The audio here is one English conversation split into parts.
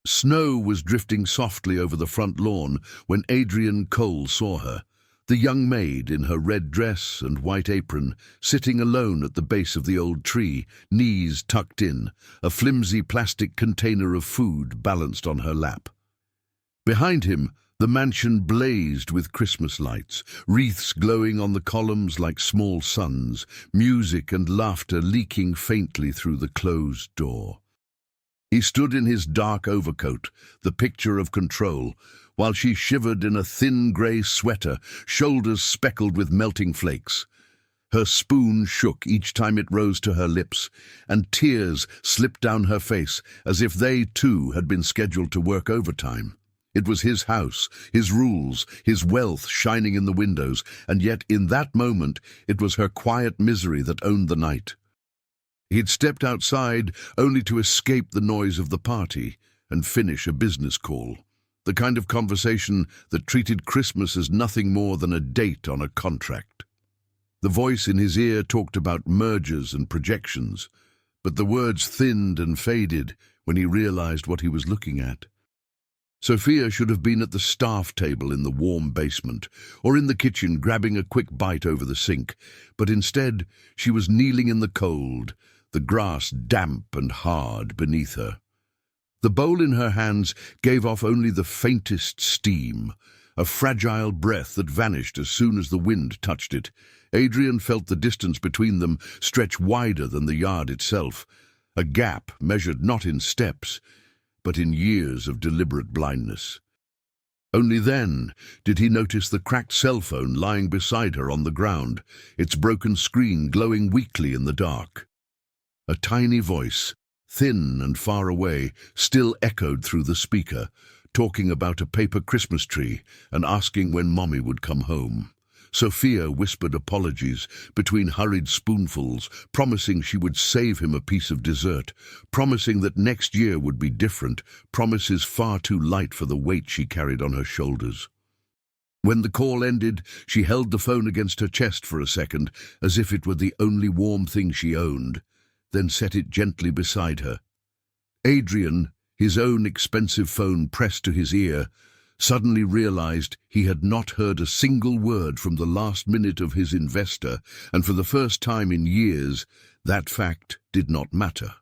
Snow was drifting softly over the front lawn when Adrian Cole saw her, the young maid in her red dress and white apron, sitting alone at the base of the old tree, knees tucked in, a flimsy plastic container of food balanced on her lap. Behind him, the mansion blazed with Christmas lights, wreaths glowing on the columns like small suns, music and laughter leaking faintly through the closed door. He stood in his dark overcoat, the picture of control, while she shivered in a thin grey sweater, shoulders speckled with melting flakes. Her spoon shook each time it rose to her lips, and tears slipped down her face as if they, too, had been scheduled to work overtime. It was his house, his rules, his wealth shining in the windows, and yet in that moment it was her quiet misery that owned the night. He'd stepped outside only to escape the noise of the party and finish a business call, the kind of conversation that treated Christmas as nothing more than a date on a contract. The voice in his ear talked about mergers and projections, but the words thinned and faded when he realized what he was looking at. Sophia should have been at the staff table in the warm basement, or in the kitchen grabbing a quick bite over the sink, but instead she was kneeling in the cold, the grass damp and hard beneath her. The bowl in her hands gave off only the faintest steam, a fragile breath that vanished as soon as the wind touched it. Adrian felt the distance between them stretch wider than the yard itself, a gap measured not in steps, but in years of deliberate blindness. Only then did he notice the cracked cell phone lying beside her on the ground, its broken screen glowing weakly in the dark. A tiny voice, thin and far away, still echoed through the speaker, talking about a paper Christmas tree and asking when Mommy would come home. Sophia whispered apologies between hurried spoonfuls, promising she would save him a piece of dessert, promising that next year would be different, promises far too light for the weight she carried on her shoulders. When the call ended, she held the phone against her chest for a second, as if it were the only warm thing she owned, then set it gently beside her. Adrian, his own expensive phone pressed to his ear, suddenly realized he had not heard a single word from the last minute of his investor, and for the first time in years, that fact did not matter.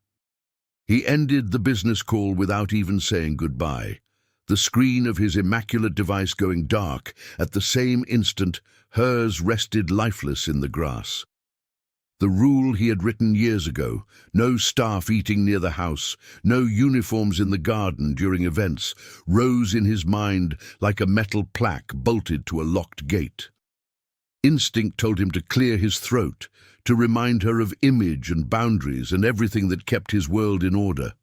He ended the business call without even saying goodbye, the screen of his immaculate device going dark. At the same instant, hers rested lifeless in the grass. The rule he had written years ago, no staff eating near the house, no uniforms in the garden during events, rose in his mind like a metal plaque bolted to a locked gate. Instinct told him to clear his throat, to remind her of image and boundaries and everything that kept his world in order.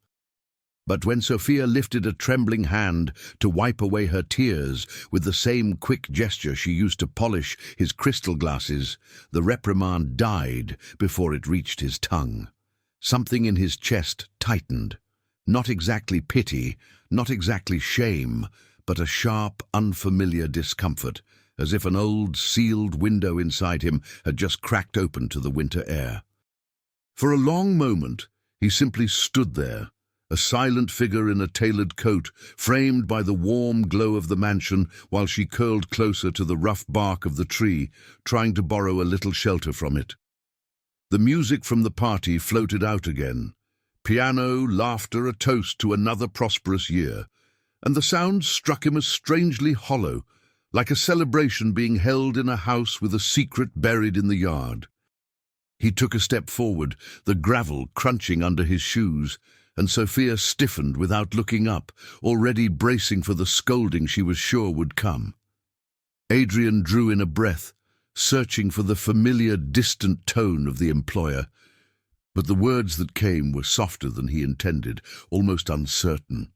But when Sophia lifted a trembling hand to wipe away her tears with the same quick gesture she used to polish his crystal glasses, the reprimand died before it reached his tongue. Something in his chest tightened. Not exactly pity, not exactly shame, but a sharp, unfamiliar discomfort, as if an old, sealed window inside him had just cracked open to the winter air. For a long moment, he simply stood there, a silent figure in a tailored coat, framed by the warm glow of the mansion, while she curled closer to the rough bark of the tree, trying to borrow a little shelter from it. The music from the party floated out again. Piano, laughter, a toast to another prosperous year. And the sound struck him as strangely hollow, like a celebration being held in a house with a secret buried in the yard. He took a step forward, the gravel crunching under his shoes, and Sophia stiffened without looking up, already bracing for the scolding she was sure would come. Adrian drew in a breath, searching for the familiar, distant tone of the employer, but the words that came were softer than he intended, almost uncertain.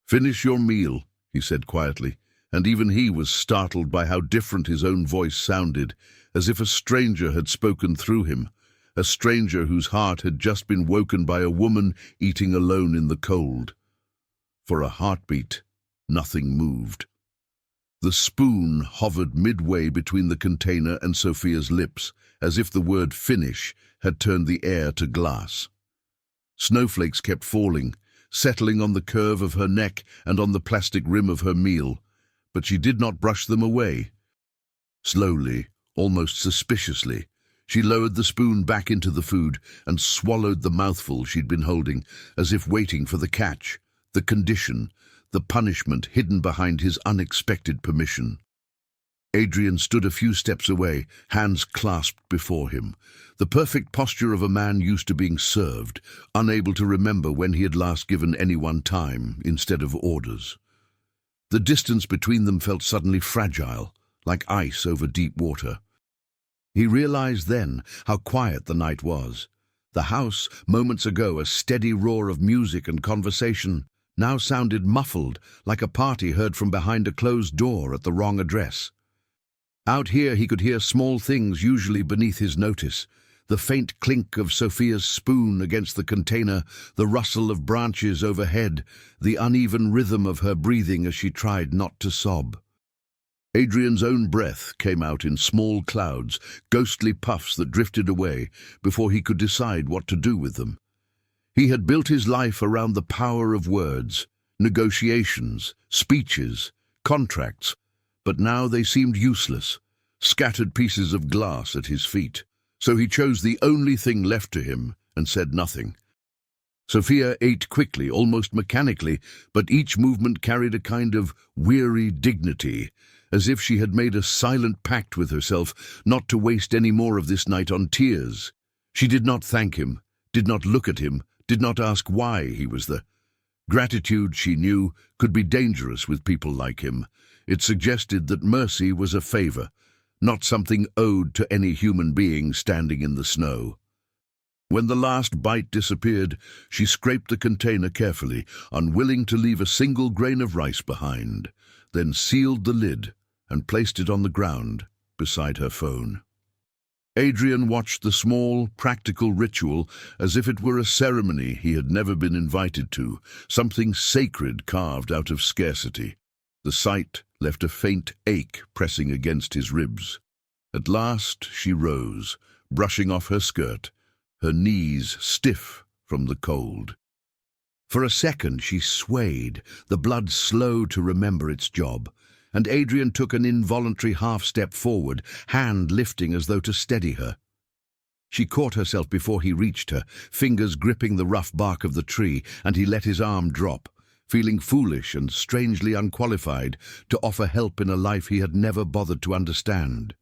"Finish your meal," he said quietly, and even he was startled by how different his own voice sounded, as if a stranger had spoken through him, a stranger whose heart had just been woken by a woman eating alone in the cold. For a heartbeat, nothing moved. The spoon hovered midway between the container and Sophia's lips, as if the word finish had turned the air to glass. Snowflakes kept falling, settling on the curve of her neck and on the plastic rim of her meal, but she did not brush them away. Slowly, almost suspiciously, she lowered the spoon back into the food and swallowed the mouthful she'd been holding, as if waiting for the catch, the condition, the punishment hidden behind his unexpected permission. Adrian stood a few steps away, hands clasped before him, the perfect posture of a man used to being served, unable to remember when he had last given anyone time instead of orders. The distance between them felt suddenly fragile, like ice over deep water. He realized then how quiet the night was. The house, moments ago a steady roar of music and conversation, now sounded muffled, like a party heard from behind a closed door at the wrong address. Out here he could hear small things usually beneath his notice, the faint clink of Sophia's spoon against the container, the rustle of branches overhead, the uneven rhythm of her breathing as she tried not to sob. Adrian's own breath came out in small clouds, ghostly puffs that drifted away before he could decide what to do with them. He had built his life around the power of words, negotiations, speeches, contracts, but now they seemed useless, scattered pieces of glass at his feet. So he chose the only thing left to him and said nothing. Sophia ate quickly, almost mechanically, but each movement carried a kind of weary dignity, as if she had made a silent pact with herself not to waste any more of this night on tears. She did not thank him, did not look at him, did not ask why he was there. Gratitude, she knew, could be dangerous with people like him. It suggested that mercy was a favor, not something owed to any human being standing in the snow. When the last bite disappeared, she scraped the container carefully, unwilling to leave a single grain of rice behind, then sealed the lid and placed it on the ground beside her phone. Adrian watched the small, practical ritual as if it were a ceremony he had never been invited to, something sacred carved out of scarcity. The sight left a faint ache pressing against his ribs. At last she rose, brushing off her skirt, her knees stiff from the cold. For a second she swayed, the blood slow to remember its job, and Adrian took an involuntary half-step forward, hand lifting as though to steady her. She caught herself before he reached her, fingers gripping the rough bark of the tree, and he let his arm drop, feeling foolish and strangely unqualified to offer help in a life he had never bothered to understand.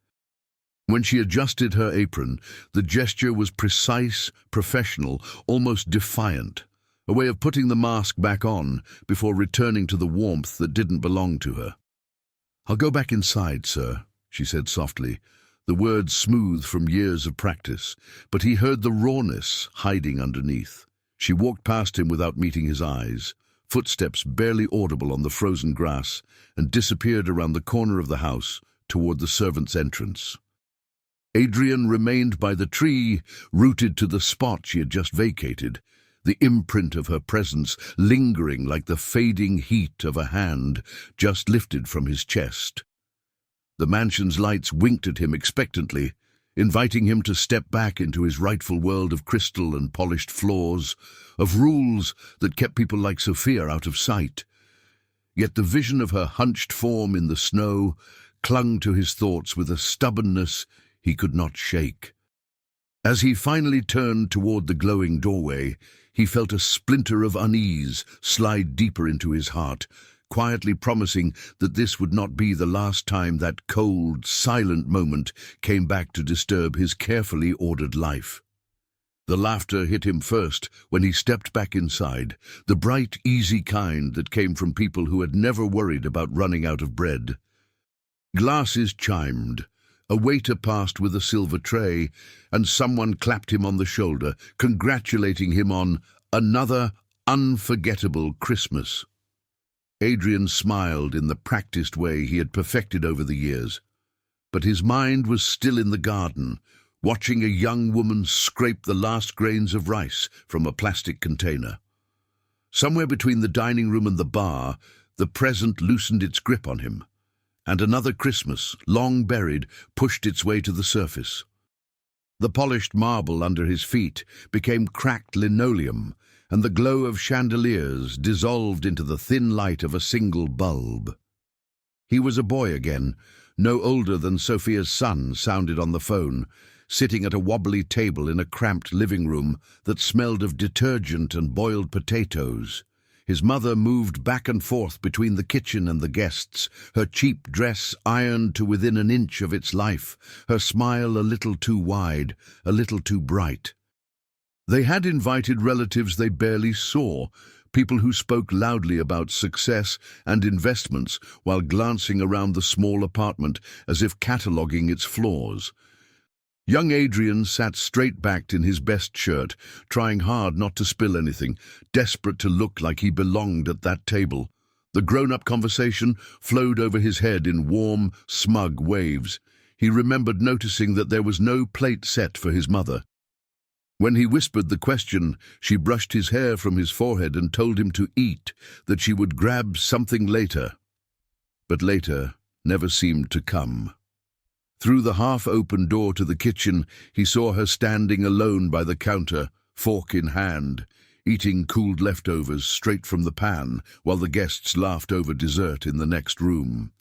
When she adjusted her apron, the gesture was precise, professional, almost defiant, a way of putting the mask back on before returning to the warmth that didn't belong to her. "I'll go back inside, sir," she said softly, the words smooth from years of practice, but he heard the rawness hiding underneath. She walked past him without meeting his eyes, footsteps barely audible on the frozen grass, and disappeared around the corner of the house toward the servants' entrance. Adrian remained by the tree, rooted to the spot she had just vacated, the imprint of her presence lingering like the fading heat of a hand just lifted from his chest. The mansion's lights winked at him expectantly, inviting him to step back into his rightful world of crystal and polished floors, of rules that kept people like Sophia out of sight. Yet the vision of her hunched form in the snow clung to his thoughts with a stubbornness he could not shake. As he finally turned toward the glowing doorway, he felt a splinter of unease slide deeper into his heart, quietly promising that this would not be the last time that cold, silent moment came back to disturb his carefully ordered life. The laughter hit him first when he stepped back inside, the bright, easy kind that came from people who had never worried about running out of bread. Glasses chimed, a waiter passed with a silver tray, and someone clapped him on the shoulder, congratulating him on another unforgettable Christmas. Adrian smiled in the practiced way he had perfected over the years, but his mind was still in the garden, watching a young woman scrape the last grains of rice from a plastic container. Somewhere between the dining room and the bar, the present loosened its grip on him, and another Christmas, long buried, pushed its way to the surface. The polished marble under his feet became cracked linoleum, and the glow of chandeliers dissolved into the thin light of a single bulb. He was a boy again, no older than Sophia's son sounded on the phone, sitting at a wobbly table in a cramped living room that smelled of detergent and boiled potatoes. His mother moved back and forth between the kitchen and the guests, her cheap dress ironed to within an inch of its life, her smile a little too wide, a little too bright. They had invited relatives they barely saw, people who spoke loudly about success and investments while glancing around the small apartment as if cataloguing its flaws. Young Adrian sat straight-backed in his best shirt, trying hard not to spill anything, desperate to look like he belonged at that table. The grown-up conversation flowed over his head in warm, smug waves. He remembered noticing that there was no plate set for his mother. When he whispered the question, she brushed his hair from his forehead and told him to eat, that she would grab something later. But later never seemed to come. Through the half-open door to the kitchen, he saw her standing alone by the counter, fork in hand, eating cooled leftovers straight from the pan, while the guests laughed over dessert in the next room.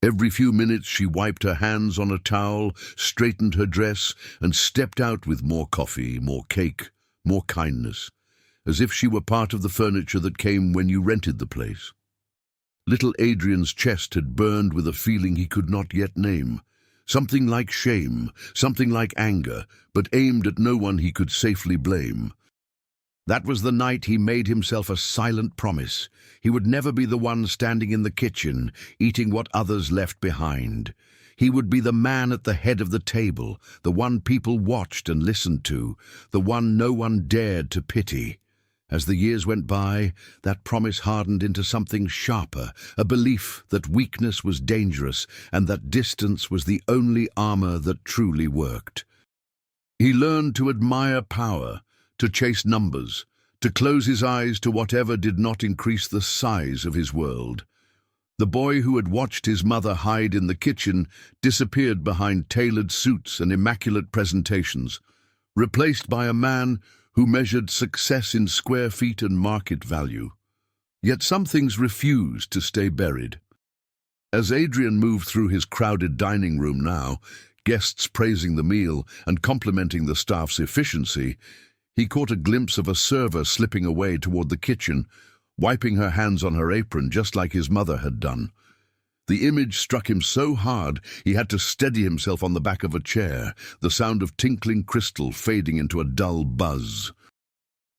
Every few minutes she wiped her hands on a towel, straightened her dress, and stepped out with more coffee, more cake, more kindness, as if she were part of the furniture that came when you rented the place. Little Adrian's chest had burned with a feeling he could not yet name. Something like shame, something like anger, but aimed at no one he could safely blame. That was the night he made himself a silent promise. He would never be the one standing in the kitchen, eating what others left behind. He would be the man at the head of the table, the one people watched and listened to, the one no one dared to pity. As the years went by, that promise hardened into something sharper, a belief that weakness was dangerous and that distance was the only armor that truly worked. He learned to admire power, to chase numbers, to close his eyes to whatever did not increase the size of his world. The boy who had watched his mother hide in the kitchen disappeared behind tailored suits and immaculate presentations, replaced by a man who measured success in square feet and market value. Yet some things refused to stay buried. As Adrian moved through his crowded dining room now, guests praising the meal and complimenting the staff's efficiency, he caught a glimpse of a server slipping away toward the kitchen, wiping her hands on her apron just like his mother had done. The image struck him so hard he had to steady himself on the back of a chair, the sound of tinkling crystal fading into a dull buzz.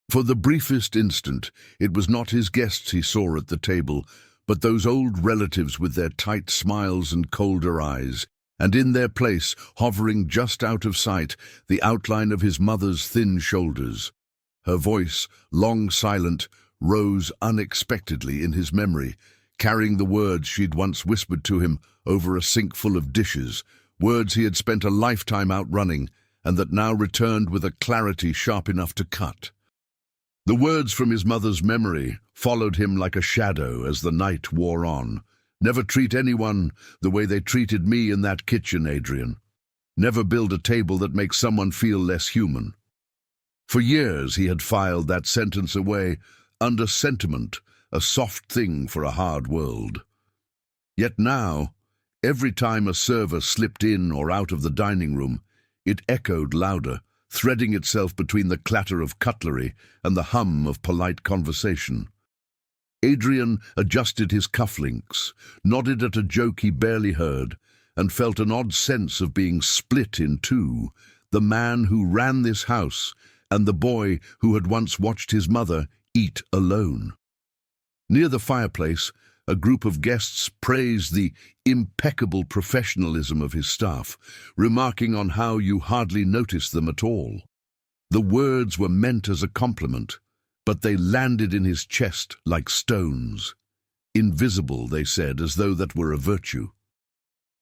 For the briefest instant, it was not his guests he saw at the table, but those old relatives with their tight smiles and colder eyes, and in their place, hovering just out of sight, the outline of his mother's thin shoulders. Her voice, long silent, rose unexpectedly in his memory, carrying the words she'd once whispered to him over a sink full of dishes, words he had spent a lifetime outrunning, and that now returned with a clarity sharp enough to cut. The words from his mother's memory followed him like a shadow as the night wore on. Never treat anyone the way they treated me in that kitchen, Adrian. Never build a table that makes someone feel less human. For years he had filed that sentence away under sentiment, a soft thing for a hard world. Yet now, every time a server slipped in or out of the dining room, it echoed louder, threading itself between the clatter of cutlery and the hum of polite conversation. Adrian adjusted his cufflinks, nodded at a joke he barely heard, and felt an odd sense of being split in two, the man who ran this house and the boy who had once watched his mother eat alone. Near the fireplace, a group of guests praised the impeccable professionalism of his staff, remarking on how you hardly noticed them at all. The words were meant as a compliment, but they landed in his chest like stones. Invisible, they said, as though that were a virtue.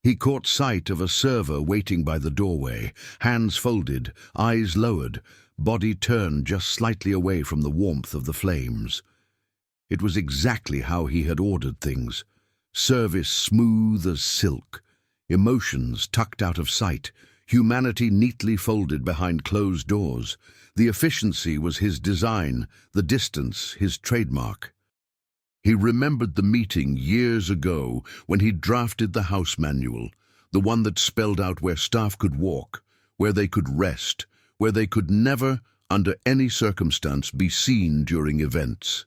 He caught sight of a server waiting by the doorway, hands folded, eyes lowered, body turned just slightly away from the warmth of the flames. It was exactly how he had ordered things. Service smooth as silk, emotions tucked out of sight, humanity neatly folded behind closed doors. The efficiency was his design, the distance his trademark. He remembered the meeting years ago when he drafted the house manual, the one that spelled out where staff could walk, where they could rest, where they could never, under any circumstance, be seen during events.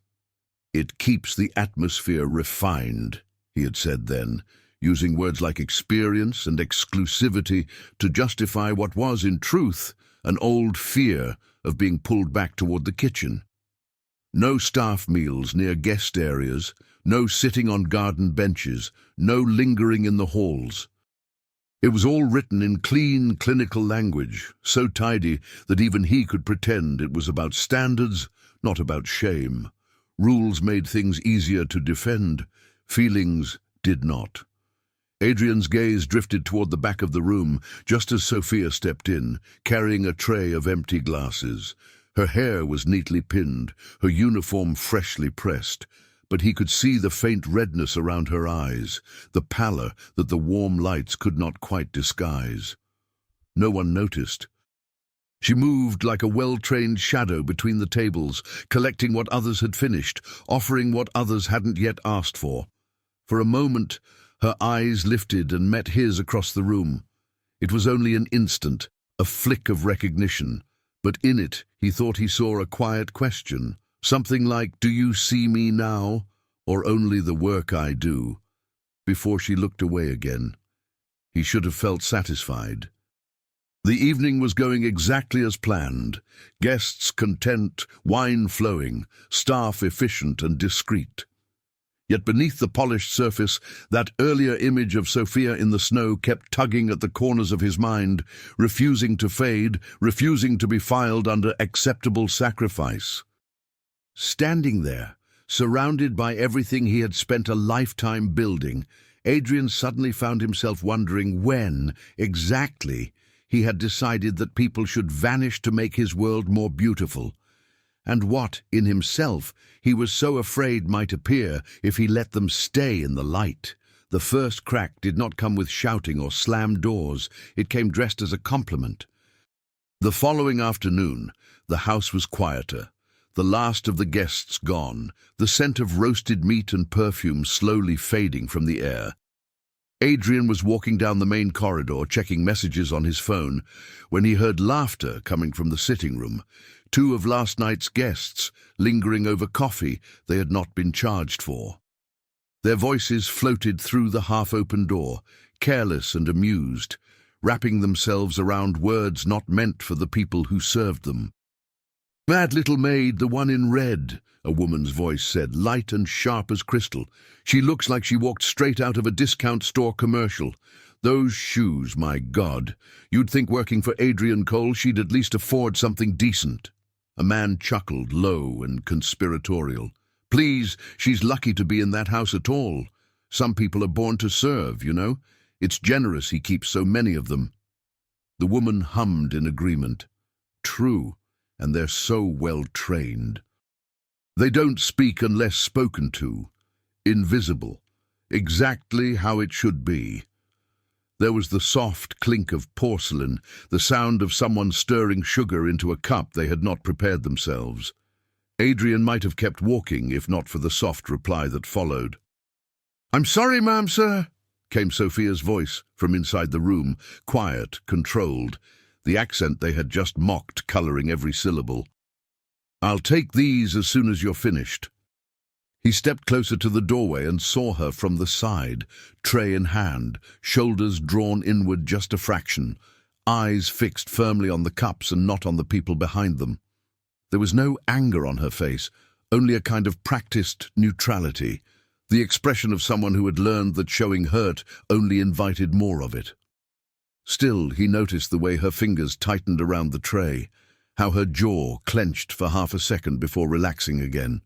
"It keeps the atmosphere refined," he had said then, using words like experience and exclusivity to justify what was, in truth, an old fear of being pulled back toward the kitchen. No staff meals near guest areas, no sitting on garden benches, no lingering in the halls. It was all written in clean, clinical language, so tidy that even he could pretend it was about standards, not about shame. Rules made things easier to defend, feelings did not. Adrian's gaze drifted toward the back of the room just as Sophia stepped in, carrying a tray of empty glasses. Her hair was neatly pinned, her uniform freshly pressed, but he could see the faint redness around her eyes, the pallor that the warm lights could not quite disguise. No one noticed. She moved like a well-trained shadow between the tables, collecting what others had finished, offering what others hadn't yet asked for. For a moment, her eyes lifted and met his across the room. It was only an instant, a flick of recognition, but in it he thought he saw a quiet question, something like, "Do you see me now, or only the work I do?" Before she looked away again. He should have felt satisfied. The evening was going exactly as planned. Guests content, wine flowing, staff efficient and discreet. Yet beneath the polished surface, that earlier image of Sophia in the snow kept tugging at the corners of his mind, refusing to fade, refusing to be filed under acceptable sacrifice. Standing there, surrounded by everything he had spent a lifetime building, Adrian suddenly found himself wondering when, exactly, he had decided that people should vanish to make his world more beautiful, and what, in himself, he was so afraid might appear if he let them stay in the light. The first crack did not come with shouting or slammed doors, it came dressed as a compliment. The following afternoon, the house was quieter. The last of the guests gone, the scent of roasted meat and perfume slowly fading from the air. Adrian was walking down the main corridor, checking messages on his phone, when he heard laughter coming from the sitting room. Two of last night's guests, lingering over coffee they had not been charged for. Their voices floated through the half-open door, careless and amused, wrapping themselves around words not meant for the people who served them. "That little maid, the one in red," a woman's voice said, light and sharp as crystal. "She looks like she walked straight out of a discount store commercial. Those shoes, my God. You'd think working for Adrian Cole she'd at least afford something decent." A man chuckled, low and conspiratorial. "Please, she's lucky to be in that house at all. Some people are born to serve, you know. It's generous he keeps so many of them." The woman hummed in agreement. "True, and they're so well trained. They don't speak unless spoken to. Invisible. Exactly how it should be." There was the soft clink of porcelain, the sound of someone stirring sugar into a cup they had not prepared themselves. Adrian might have kept walking if not for the soft reply that followed. "I'm sorry, ma'am, sir," came Sophia's voice from inside the room, quiet, controlled, the accent they had just mocked colouring every syllable. "I'll take these as soon as you're finished." He stepped closer to the doorway and saw her from the side, tray in hand, shoulders drawn inward just a fraction, eyes fixed firmly on the cups and not on the people behind them. There was no anger on her face, only a kind of practiced neutrality, the expression of someone who had learned that showing hurt only invited more of it. Still, he noticed the way her fingers tightened around the tray, how her jaw clenched for half a second before relaxing again.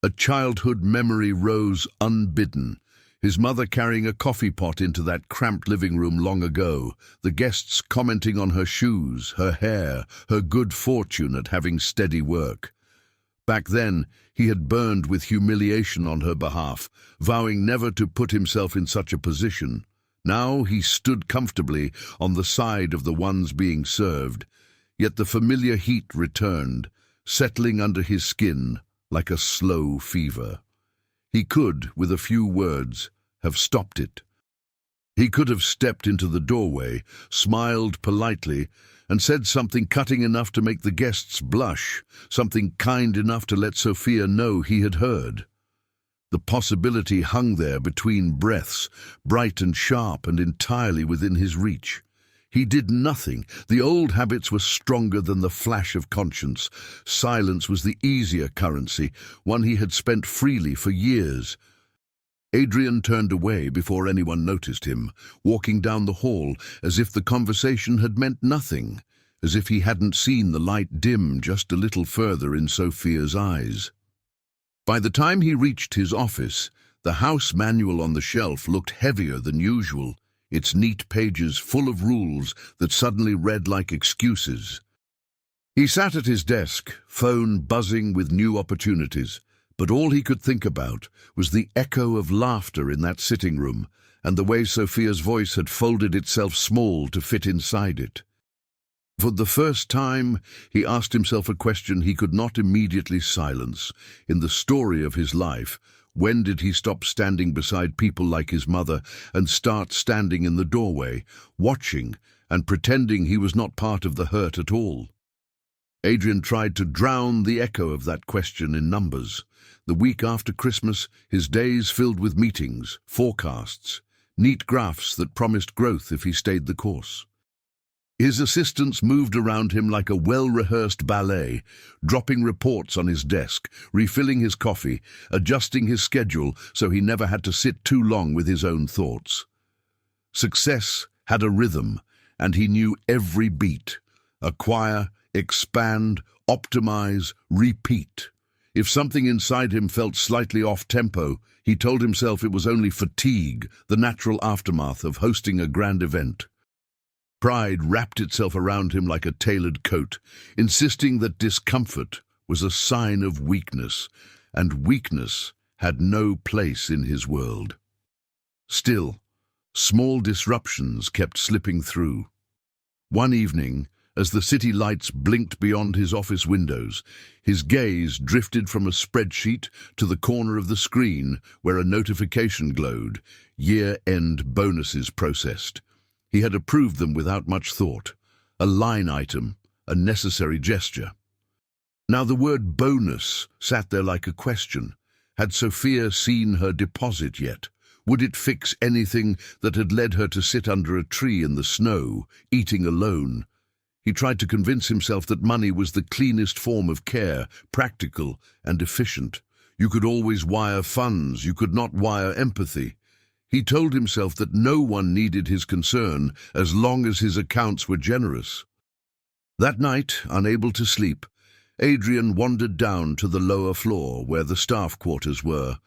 A childhood memory rose unbidden, his mother carrying a coffee pot into that cramped living room long ago, the guests commenting on her shoes, her hair, her good fortune at having steady work. Back then, he had burned with humiliation on her behalf, vowing never to put himself in such a position. Now he stood comfortably on the side of the ones being served, yet the familiar heat returned, settling under his skin like a slow fever. He could, with a few words, have stopped it. He could have stepped into the doorway, smiled politely, and said something cutting enough to make the guests blush, something kind enough to let Sophia know he had heard. The possibility hung there between breaths, bright and sharp and entirely within his reach. He did nothing. The old habits were stronger than the flash of conscience. Silence was the easier currency, one he had spent freely for years. Adrian turned away before anyone noticed him, walking down the hall as if the conversation had meant nothing, as if he hadn't seen the light dim just a little further in Sophia's eyes. By the time he reached his office, the house manual on the shelf looked heavier than usual, its neat pages full of rules that suddenly read like excuses. He sat at his desk, phone buzzing with new opportunities, but all he could think about was the echo of laughter in that sitting room and the way Sophia's voice had folded itself small to fit inside it. For the first time, he asked himself a question he could not immediately silence. In the story of his life, when did he stop standing beside people like his mother and start standing in the doorway, watching and pretending he was not part of the hurt at all? Adrian tried to drown the echo of that question in numbers. The week after Christmas, his days filled with meetings, forecasts, neat graphs that promised growth if he stayed the course. His assistants moved around him like a well-rehearsed ballet, dropping reports on his desk, refilling his coffee, adjusting his schedule so he never had to sit too long with his own thoughts. Success had a rhythm, and he knew every beat. Acquire, expand, optimize, repeat. If something inside him felt slightly off-tempo, he told himself it was only fatigue, the natural aftermath of hosting a grand event. Pride wrapped itself around him like a tailored coat, insisting that discomfort was a sign of weakness, and weakness had no place in his world. Still, small disruptions kept slipping through. One evening, as the city lights blinked beyond his office windows, his gaze drifted from a spreadsheet to the corner of the screen where a notification glowed, year-end bonuses processed. He had approved them without much thought, a line item, a necessary gesture. Now the word bonus sat there like a question. Had Sophia seen her deposit yet? Would it fix anything that had led her to sit under a tree in the snow, eating alone? He tried to convince himself that money was the cleanest form of care, practical and efficient. You could always wire funds, you could not wire empathy. He told himself that no one needed his concern as long as his accounts were generous. That night, unable to sleep, Adrian wandered down to the lower floor where the staff quarters were.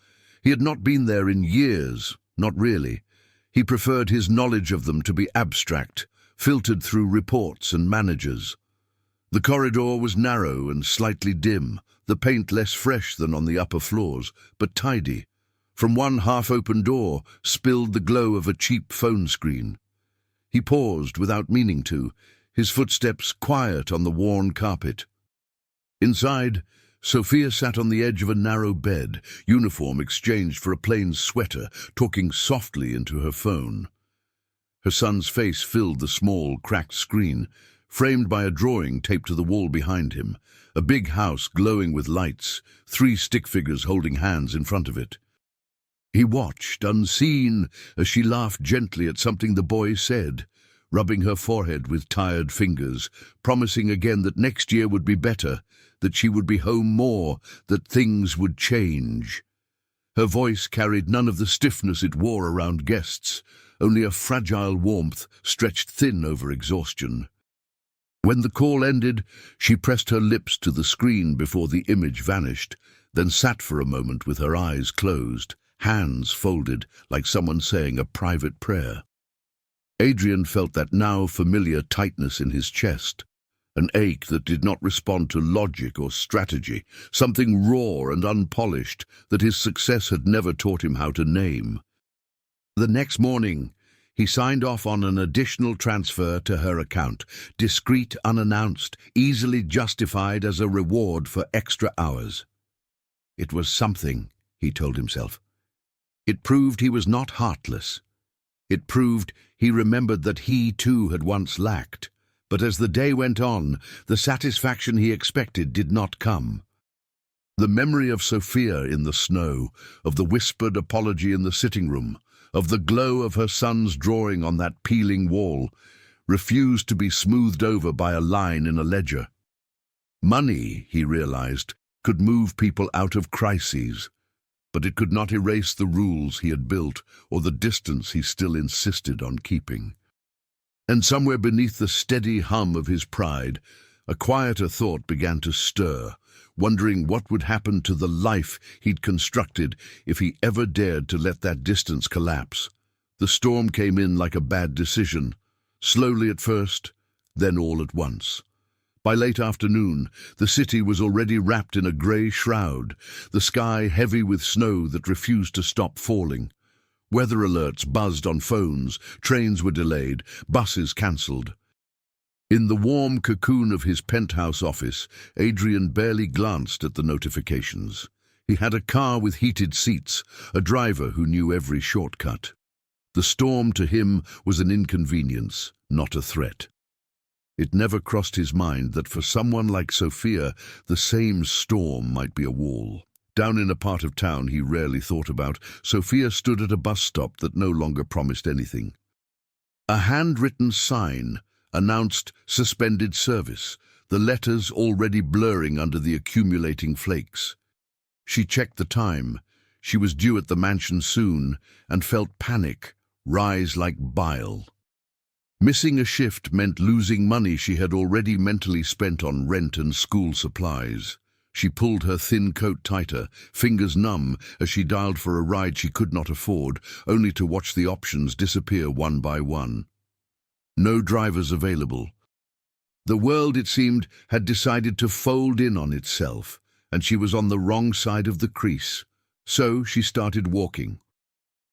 He had not been there in years, not really. He preferred his knowledge of them to be abstract, filtered through reports and managers. The corridor was narrow and slightly dim, the paint less fresh than on the upper floors, but tidy. From one half-open door spilled the glow of a cheap phone screen. He paused without meaning to, his footsteps quiet on the worn carpet. Inside, Sophia sat on the edge of a narrow bed, uniform exchanged for a plain sweater, talking softly into her phone. Her son's face filled the small, cracked screen, framed by a drawing taped to the wall behind him, a big house glowing with lights, 3 stick figures holding hands in front of it. He watched, unseen, as she laughed gently at something the boy said, rubbing her forehead with tired fingers, promising again that next year would be better, that she would be home more, that things would change. Her voice carried none of the stiffness it wore around guests, only a fragile warmth stretched thin over exhaustion. When the call ended, she pressed her lips to the screen before the image vanished, then sat for a moment with her eyes closed, hands folded like someone saying a private prayer. Adrian felt that now familiar tightness in his chest, an ache that did not respond to logic or strategy, something raw and unpolished that his success had never taught him how to name. The next morning, He signed off on an additional transfer to her account, discreet, unannounced, easily justified as a reward for extra hours. It was something, he told himself. It proved he was not heartless. It proved he remembered that he too had once lacked. But as the day went on, the satisfaction he expected did not come. The memory of Sophia in the snow, of the whispered apology in the sitting room, of the glow of her son's drawing on that peeling wall, refused to be smoothed over by a line in a ledger. Money, he realized, could move people out of crises, but it could not erase the rules he had built or the distance he still insisted on keeping. And somewhere beneath the steady hum of his pride, a quieter thought began to stir, wondering what would happen to the life he'd constructed if he ever dared to let that distance collapse. The storm came in like a bad decision, slowly at first, then all at once. By late afternoon, the city was already wrapped in a grey shroud, the sky heavy with snow that refused to stop falling. Weather alerts buzzed on phones, trains were delayed, buses cancelled. In the warm cocoon of his penthouse office, Adrian barely glanced at the notifications. He had a car with heated seats, a driver who knew every shortcut. The storm to him was an inconvenience, not a threat. It never crossed his mind that for someone like Sophia, the same storm might be a wall. Down in a part of town he rarely thought about, Sophia stood at a bus stop that no longer promised anything. A handwritten sign announced suspended service, the letters already blurring under the accumulating flakes. She checked the time. She was due at the mansion soon, and felt panic rise like bile. Missing a shift meant losing money she had already mentally spent on rent and school supplies. She pulled her thin coat tighter, fingers numb, as she dialed for a ride she could not afford, only to watch the options disappear one by one. No drivers available. The world, it seemed, had decided to fold in on itself, and she was on the wrong side of the crease. So she started walking,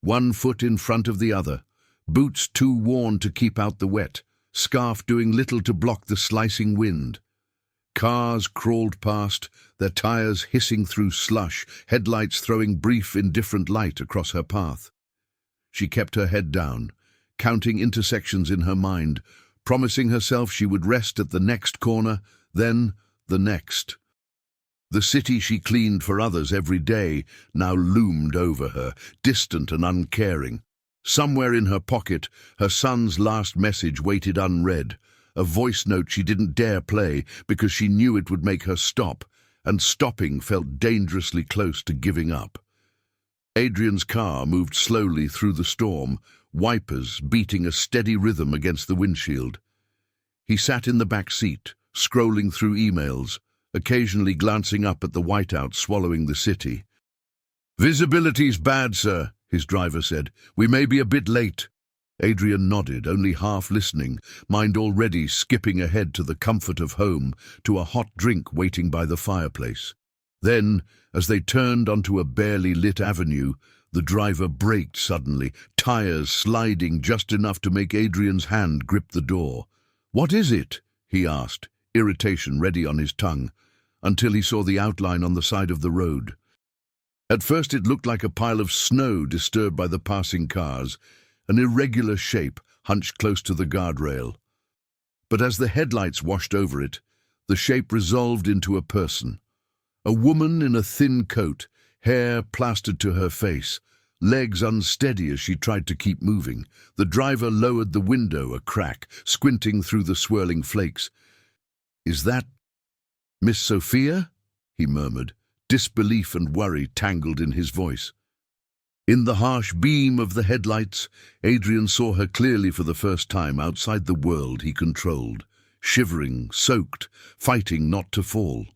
one foot in front of the other, boots too worn to keep out the wet, scarf doing little to block the slicing wind. Cars crawled past, their tires hissing through slush, headlights throwing brief, indifferent light across her path. She kept her head down, counting intersections in her mind, promising herself she would rest at the next corner, then the next. The city she cleaned for others every day now loomed over her, distant and uncaring. Somewhere in her pocket, her son's last message waited unread, a voice note she didn't dare play because she knew it would make her stop, and stopping felt dangerously close to giving up. Adrian's car moved slowly through the storm, wipers beating a steady rhythm against the windshield. He sat in the back seat, scrolling through emails, occasionally glancing up at the whiteout swallowing the city. "Visibility's bad, sir," his driver said. "We may be a bit late." Adrian nodded, only half listening, mind already skipping ahead to the comfort of home, to a hot drink waiting by the fireplace. Then, as they turned onto a barely lit avenue, the driver braked suddenly, tires sliding just enough to make Adrian's hand grip the door. "What is it?" he asked, irritation ready on his tongue, until he saw the outline on the side of the road. At first it looked like a pile of snow disturbed by the passing cars, an irregular shape hunched close to the guardrail. But as the headlights washed over it, the shape resolved into a person. A woman in a thin coat, hair plastered to her face, legs unsteady as she tried to keep moving. The driver lowered the window a crack, squinting through the swirling flakes. "Is that Miss Sophia?" he murmured, disbelief and worry tangled in his voice. In the harsh beam of the headlights, Adrian saw her clearly for the first time outside the world he controlled, shivering, soaked, fighting not to fall.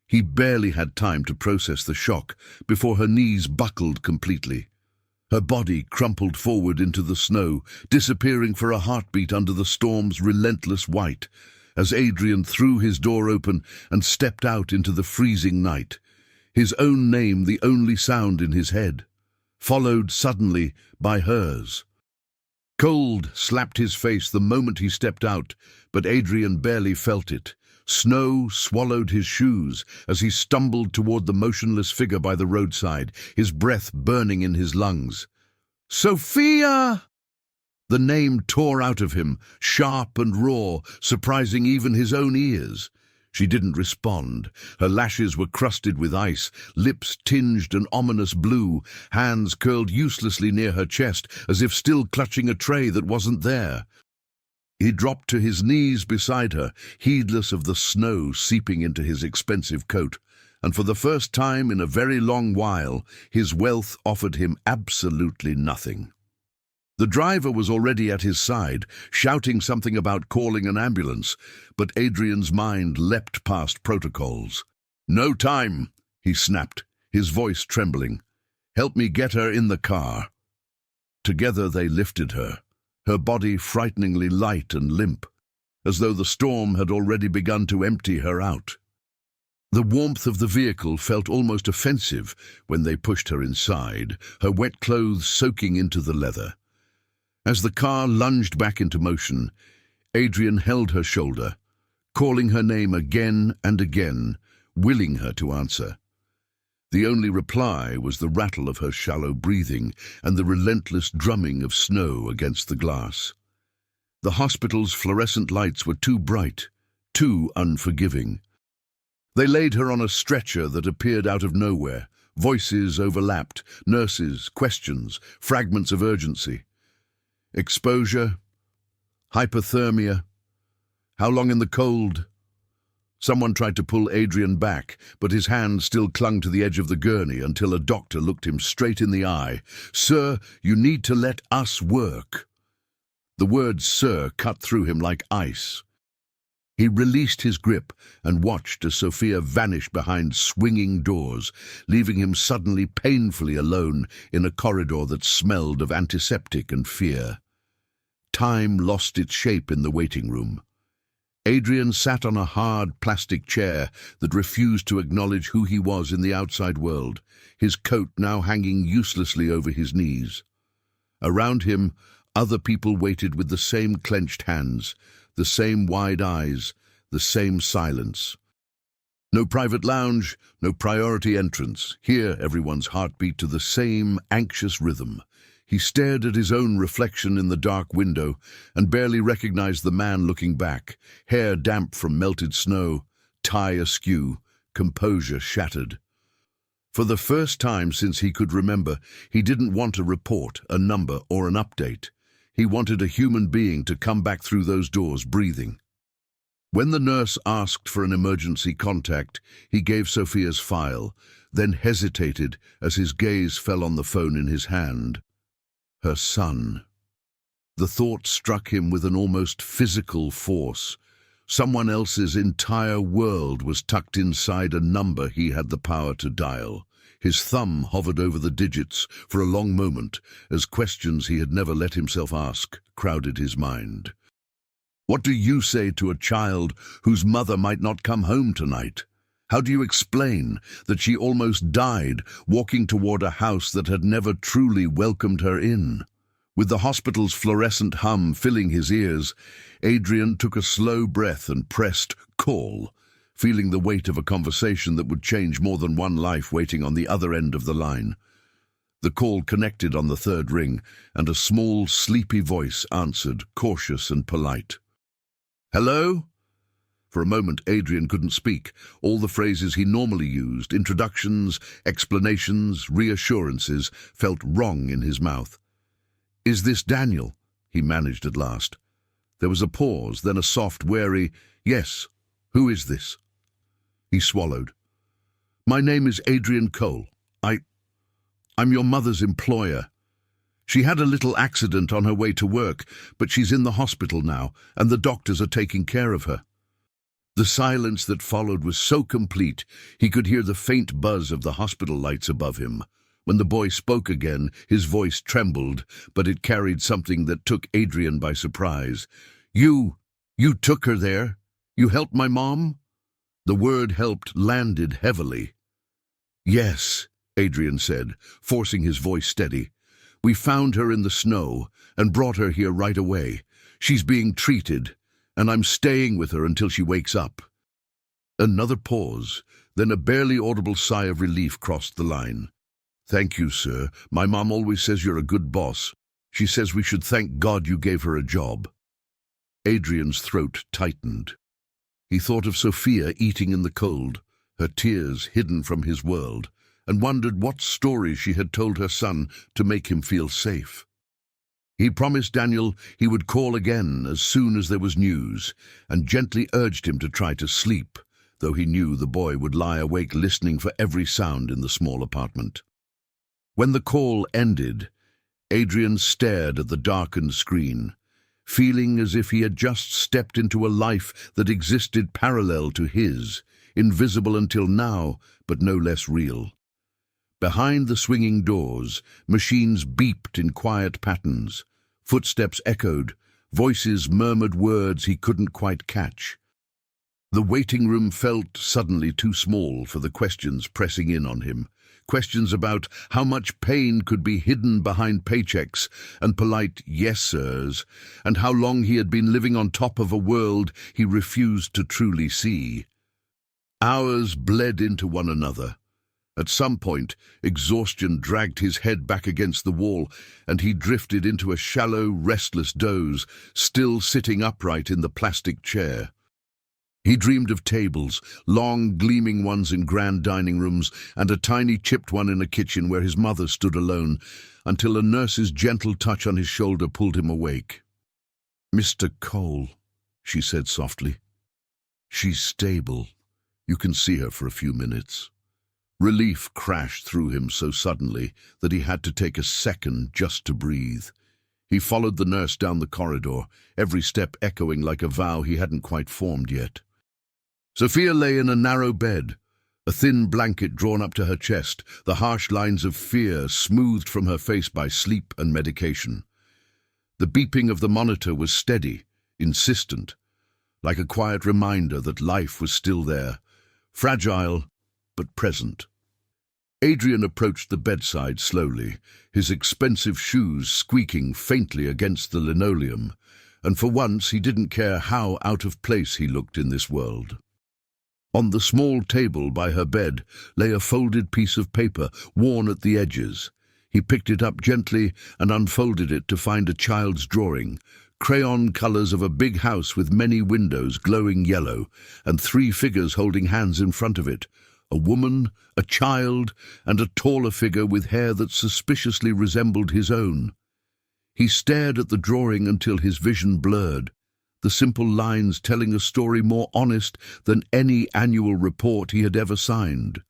He barely had time to process the shock before her knees buckled completely. Her body crumpled forward into the snow, disappearing for a heartbeat under the storm's relentless white, as Adrian threw his door open and stepped out into the freezing night, his own name the only sound in his head, followed suddenly by hers. Cold slapped his face the moment he stepped out, but Adrian barely felt it. Snow swallowed his shoes as he stumbled toward the motionless figure by the roadside, his breath burning in his lungs. "Sophia!" The name tore out of him, sharp and raw, surprising even his own ears. She didn't respond. Her lashes were crusted with ice, lips tinged an ominous blue, hands curled uselessly near her chest, as if still clutching a tray that wasn't there. He dropped to his knees beside her, heedless of the snow seeping into his expensive coat, and for the first time in a very long while, his wealth offered him absolutely nothing. The driver was already at his side, shouting something about calling an ambulance, but Adrian's mind leapt past protocols. "No time," he snapped, his voice trembling. "Help me get her in the car." Together they lifted her, her body frighteningly light and limp, as though the storm had already begun to empty her out. The warmth of the vehicle felt almost offensive when they pushed her inside, her wet clothes soaking into the leather. As the car lunged back into motion, Adrian held her shoulder, calling her name again and again, willing her to answer. The only reply was the rattle of her shallow breathing and the relentless drumming of snow against the glass. The hospital's fluorescent lights were too bright, too unforgiving. They laid her on a stretcher that appeared out of nowhere. Voices overlapped, nurses, questions, fragments of urgency. Exposure, hypothermia, how long in the cold? Someone tried to pull Adrian back, but his hand still clung to the edge of the gurney until a doctor looked him straight in the eye. "Sir, you need to let us work." The word "sir" cut through him like ice. He released his grip and watched as Sophia vanished behind swinging doors, leaving him suddenly painfully alone in a corridor that smelled of antiseptic and fear. Time lost its shape in the waiting room. Adrian sat on a hard plastic chair that refused to acknowledge who he was in the outside world, his coat now hanging uselessly over his knees. Around him, other people waited with the same clenched hands, the same wide eyes, the same silence. No private lounge, no priority entrance. Here everyone's heart beat to the same anxious rhythm. He stared at his own reflection in the dark window and barely recognized the man looking back, hair damp from melted snow, tie askew, composure shattered. For the first time since he could remember, he didn't want a report, a number, or an update. He wanted a human being to come back through those doors breathing. When the nurse asked for an emergency contact, he gave Sophia's file, then hesitated as his gaze fell on the phone in his hand. Her son. The thought struck him with an almost physical force. Someone else's entire world was tucked inside a number he had the power to dial. His thumb hovered over the digits for a long moment as questions he had never let himself ask crowded his mind. What do you say to a child whose mother might not come home tonight? How do you explain that she almost died walking toward a house that had never truly welcomed her in? With the hospital's fluorescent hum filling his ears, Adrian took a slow breath and pressed call, feeling the weight of a conversation that would change more than one life waiting on the other end of the line. The call connected on the third ring, and a small, sleepy voice answered, cautious and polite. "Hello?" For a moment, Adrian couldn't speak. All the phrases he normally used, introductions, explanations, reassurances, felt wrong in his mouth. "Is this Daniel?" he managed at last. There was a pause, then a soft, wary, "Yes, who is this?" He swallowed. "My name is Adrian Cole. I'm your mother's employer. She had a little accident on her way to work, but she's in the hospital now, and the doctors are taking care of her." The silence that followed was so complete, he could hear the faint buzz of the hospital lights above him. When the boy spoke again, his voice trembled, but it carried something that took Adrian by surprise. You took her there? You helped my mom?" The word helped landed heavily. "Yes," Adrian said, forcing his voice steady. We found her in the snow and brought her here right away. She's being treated, and I'm staying with her until she wakes up." Another pause, then a barely audible sigh of relief crossed the line. "Thank you, sir. My mom always says you're a good boss. She says we should thank God you gave her a job." Adrian's throat tightened. He thought of Sophia eating in the cold, her tears hidden from his world, and wondered what stories she had told her son to make him feel safe. He promised Daniel he would call again as soon as there was news, and gently urged him to try to sleep, though he knew the boy would lie awake listening for every sound in the small apartment. When the call ended, Adrian stared at the darkened screen, feeling as if he had just stepped into a life that existed parallel to his, invisible until now, but no less real. Behind the swinging doors, machines beeped in quiet patterns. Footsteps echoed, voices murmured words he couldn't quite catch. The waiting room felt suddenly too small for the questions pressing in on him. Questions about how much pain could be hidden behind paychecks and polite yes sirs, and how long he had been living on top of a world he refused to truly see. Hours bled into one another. At some point, exhaustion dragged his head back against the wall, and he drifted into a shallow, restless doze, still sitting upright in the plastic chair. He dreamed of tables, long, gleaming ones in grand dining rooms, and a tiny chipped one in a kitchen where his mother stood alone, until a nurse's gentle touch on his shoulder pulled him awake. "Mr. Cole," she said softly. "She's stable. You can see her for a few minutes." Relief crashed through him so suddenly that he had to take a second just to breathe. He followed the nurse down the corridor, every step echoing like a vow he hadn't quite formed yet. Sophia lay in a narrow bed, a thin blanket drawn up to her chest, the harsh lines of fear smoothed from her face by sleep and medication. The beeping of the monitor was steady, insistent, like a quiet reminder that life was still there, fragile but present. Adrian approached the bedside slowly, his expensive shoes squeaking faintly against the linoleum, and for once he didn't care how out of place he looked in this world. On the small table by her bed lay a folded piece of paper, worn at the edges. He picked it up gently and unfolded it to find a child's drawing, crayon colors of a big house with many windows glowing yellow, and 3 figures holding hands in front of it. A woman, a child, and a taller figure with hair that suspiciously resembled his own. He stared at the drawing until his vision blurred, the simple lines telling a story more honest than any annual report he had ever signed.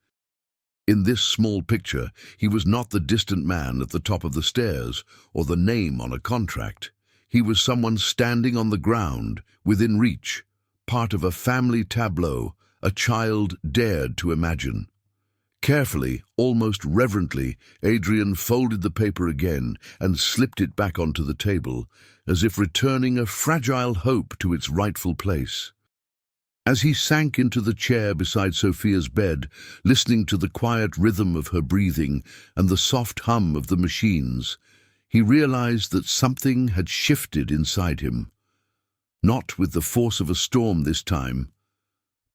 In this small picture, he was not the distant man at the top of the stairs or the name on a contract. He was someone standing on the ground, within reach, part of a family tableau a child dared to imagine. Carefully, almost reverently, Adrian folded the paper again and slipped it back onto the table, as if returning a fragile hope to its rightful place. As he sank into the chair beside Sophia's bed, listening to the quiet rhythm of her breathing and the soft hum of the machines, he realized that something had shifted inside him. Not with the force of a storm this time,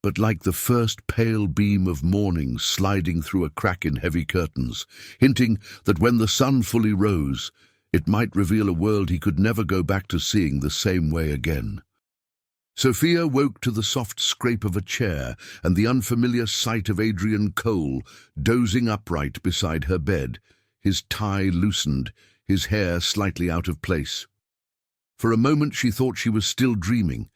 but like the first pale beam of morning sliding through a crack in heavy curtains, hinting that when the sun fully rose, it might reveal a world he could never go back to seeing the same way again. Sophia woke to the soft scrape of a chair and the unfamiliar sight of Adrian Cole dozing upright beside her bed, his tie loosened, his hair slightly out of place. For a moment she thought she was still dreaming.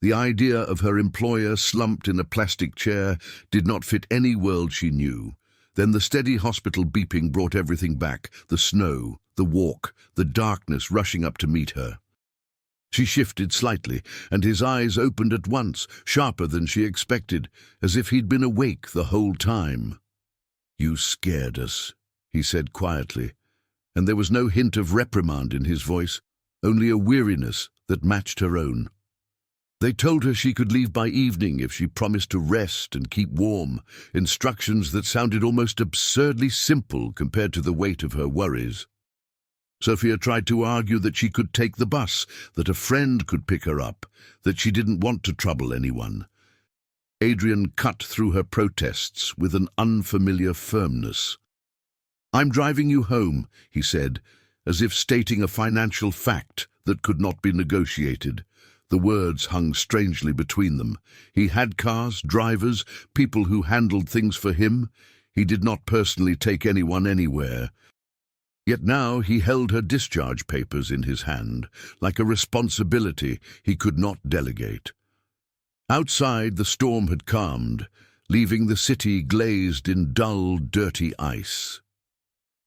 The idea of her employer slumped in a plastic chair did not fit any world she knew. Then the steady hospital beeping brought everything back, the snow, the walk, the darkness rushing up to meet her. She shifted slightly, and his eyes opened at once, sharper than she expected, as if he'd been awake the whole time. "You scared us," he said quietly, and there was no hint of reprimand in his voice, only a weariness that matched her own. They told her she could leave by evening if she promised to rest and keep warm, instructions that sounded almost absurdly simple compared to the weight of her worries. Sophia tried to argue that she could take the bus, that a friend could pick her up, that she didn't want to trouble anyone. Adrian cut through her protests with an unfamiliar firmness. "I'm driving you home," he said, as if stating a financial fact that could not be negotiated. The words hung strangely between them. He had cars, drivers, people who handled things for him. He did not personally take anyone anywhere. Yet now he held her discharge papers in his hand, like a responsibility he could not delegate. Outside, the storm had calmed, leaving the city glazed in dull, dirty ice.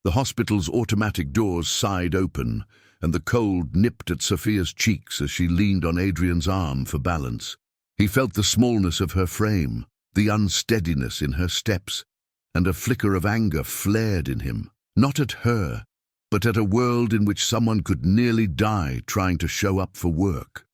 The hospital's automatic doors sighed open, and the cold nipped at Sophia's cheeks as she leaned on Adrian's arm for balance. He felt the smallness of her frame, the unsteadiness in her steps, and a flicker of anger flared in him, not at her, but at a world in which someone could nearly die trying to show up for work.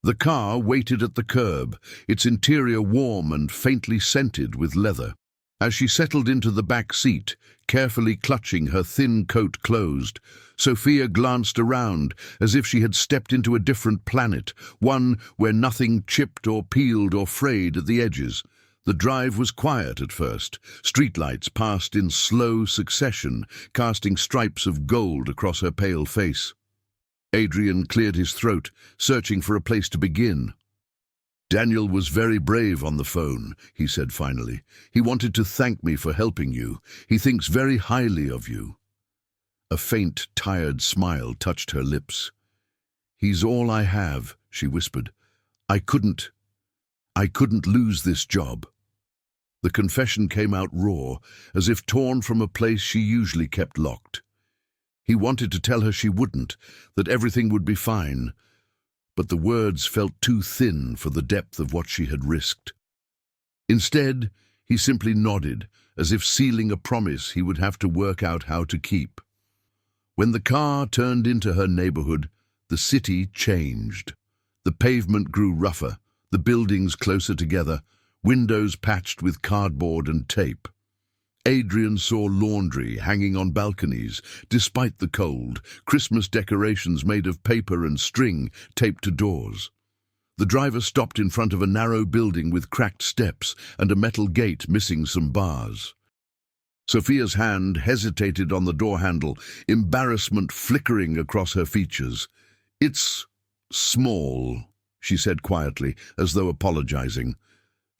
The car waited at the curb, its interior warm and faintly scented with leather. As she settled into the back seat, carefully clutching her thin coat closed, Sophia glanced around as if she had stepped into a different planet, one where nothing chipped or peeled or frayed at the edges. The drive was quiet at first. Streetlights passed in slow succession, casting stripes of gold across her pale face. Adrian cleared his throat, searching for a place to begin. "Daniel was very brave on the phone," he said finally. "He wanted to thank me for helping you. He thinks very highly of you." A faint, tired smile touched her lips. "He's all I have," she whispered. I couldn't lose this job." The confession came out raw, as if torn from a place she usually kept locked. He wanted to tell her she wouldn't, that everything would be fine, but the words felt too thin for the depth of what she had risked. Instead, he simply nodded, as if sealing a promise he would have to work out how to keep. When the car turned into her neighborhood, the city changed. The pavement grew rougher, the buildings closer together, windows patched with cardboard and tape. Adrian saw laundry hanging on balconies, despite the cold, Christmas decorations made of paper and string taped to doors. The driver stopped in front of a narrow building with cracked steps and a metal gate missing some bars. Sophia's hand hesitated on the door handle, embarrassment flickering across her features. "It's small," she said quietly, as though apologizing.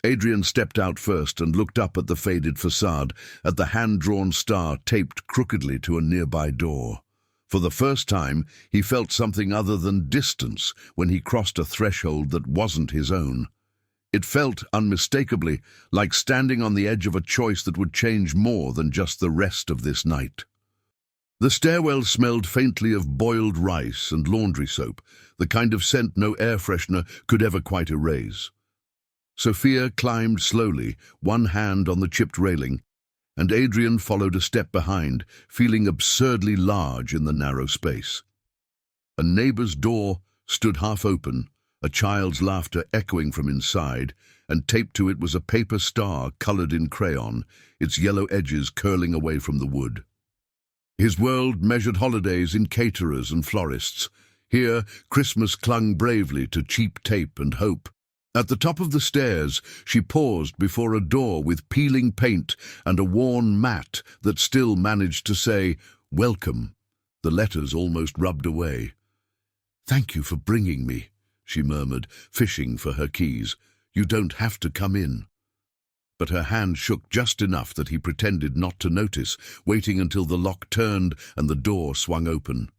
Adrian stepped out first and looked up at the faded facade, at the hand-drawn star taped crookedly to a nearby door. For the first time, he felt something other than distance when he crossed a threshold that wasn't his own. It felt, unmistakably, like standing on the edge of a choice that would change more than just the rest of this night. The stairwell smelled faintly of boiled rice and laundry soap, the kind of scent no air freshener could ever quite erase. Sophia climbed slowly, one hand on the chipped railing, and Adrian followed a step behind, feeling absurdly large in the narrow space. A neighbor's door stood half open, a child's laughter echoing from inside, and taped to it was a paper star colored in crayon, its yellow edges curling away from the wood. His world measured holidays in caterers and florists. Here, Christmas clung bravely to cheap tape and hope. At the top of the stairs, she paused before a door with peeling paint and a worn mat that still managed to say, "Welcome." The letters almost rubbed away. "Thank you for bringing me," she murmured, fishing for her keys. "You don't have to come in." But her hand shook just enough that he pretended not to notice, waiting until the lock turned and the door swung open.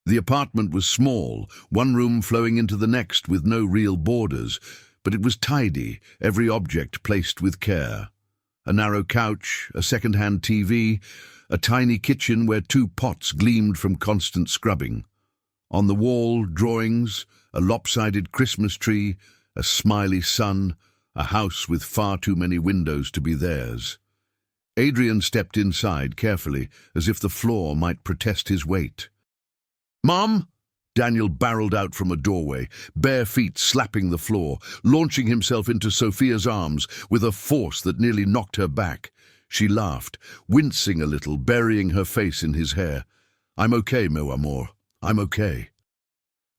The apartment was small, one room flowing into the next with no real borders, but it was tidy, every object placed with care. A narrow couch, a second-hand TV, a tiny kitchen where 2 pots gleamed from constant scrubbing. On the wall, drawings, a lopsided Christmas tree, a smiley sun, a house with far too many windows to be theirs. Adrian stepped inside carefully, as if the floor might protest his weight. "Mom!" Daniel barreled out from a doorway, bare feet slapping the floor, launching himself into Sophia's arms with a force that nearly knocked her back. She laughed, wincing a little, burying her face in his hair. "I'm okay, meu amor. I'm okay."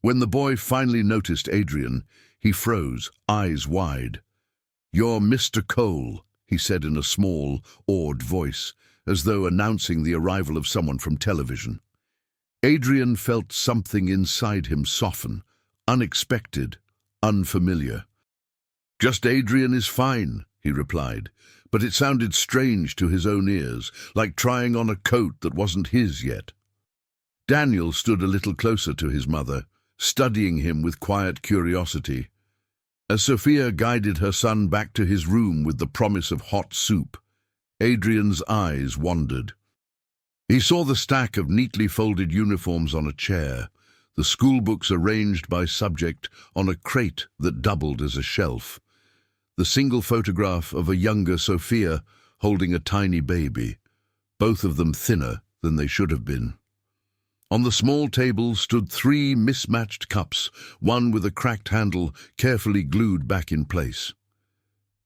When the boy finally noticed Adrian, he froze, eyes wide. "You're Mr. Cole," he said in a small, awed voice, as though announcing the arrival of someone from television. Adrian felt something inside him soften, unexpected, unfamiliar. "Just Adrian is fine," he replied, but it sounded strange to his own ears, like trying on a coat that wasn't his yet. Daniel stood a little closer to his mother, studying him with quiet curiosity. As Sophia guided her son back to his room with the promise of hot soup, Adrian's eyes wandered. He saw the stack of neatly folded uniforms on a chair, the schoolbooks arranged by subject on a crate that doubled as a shelf, the single photograph of a younger Sophia holding a tiny baby, both of them thinner than they should have been. On the small table stood 3 mismatched cups, one with a cracked handle carefully glued back in place.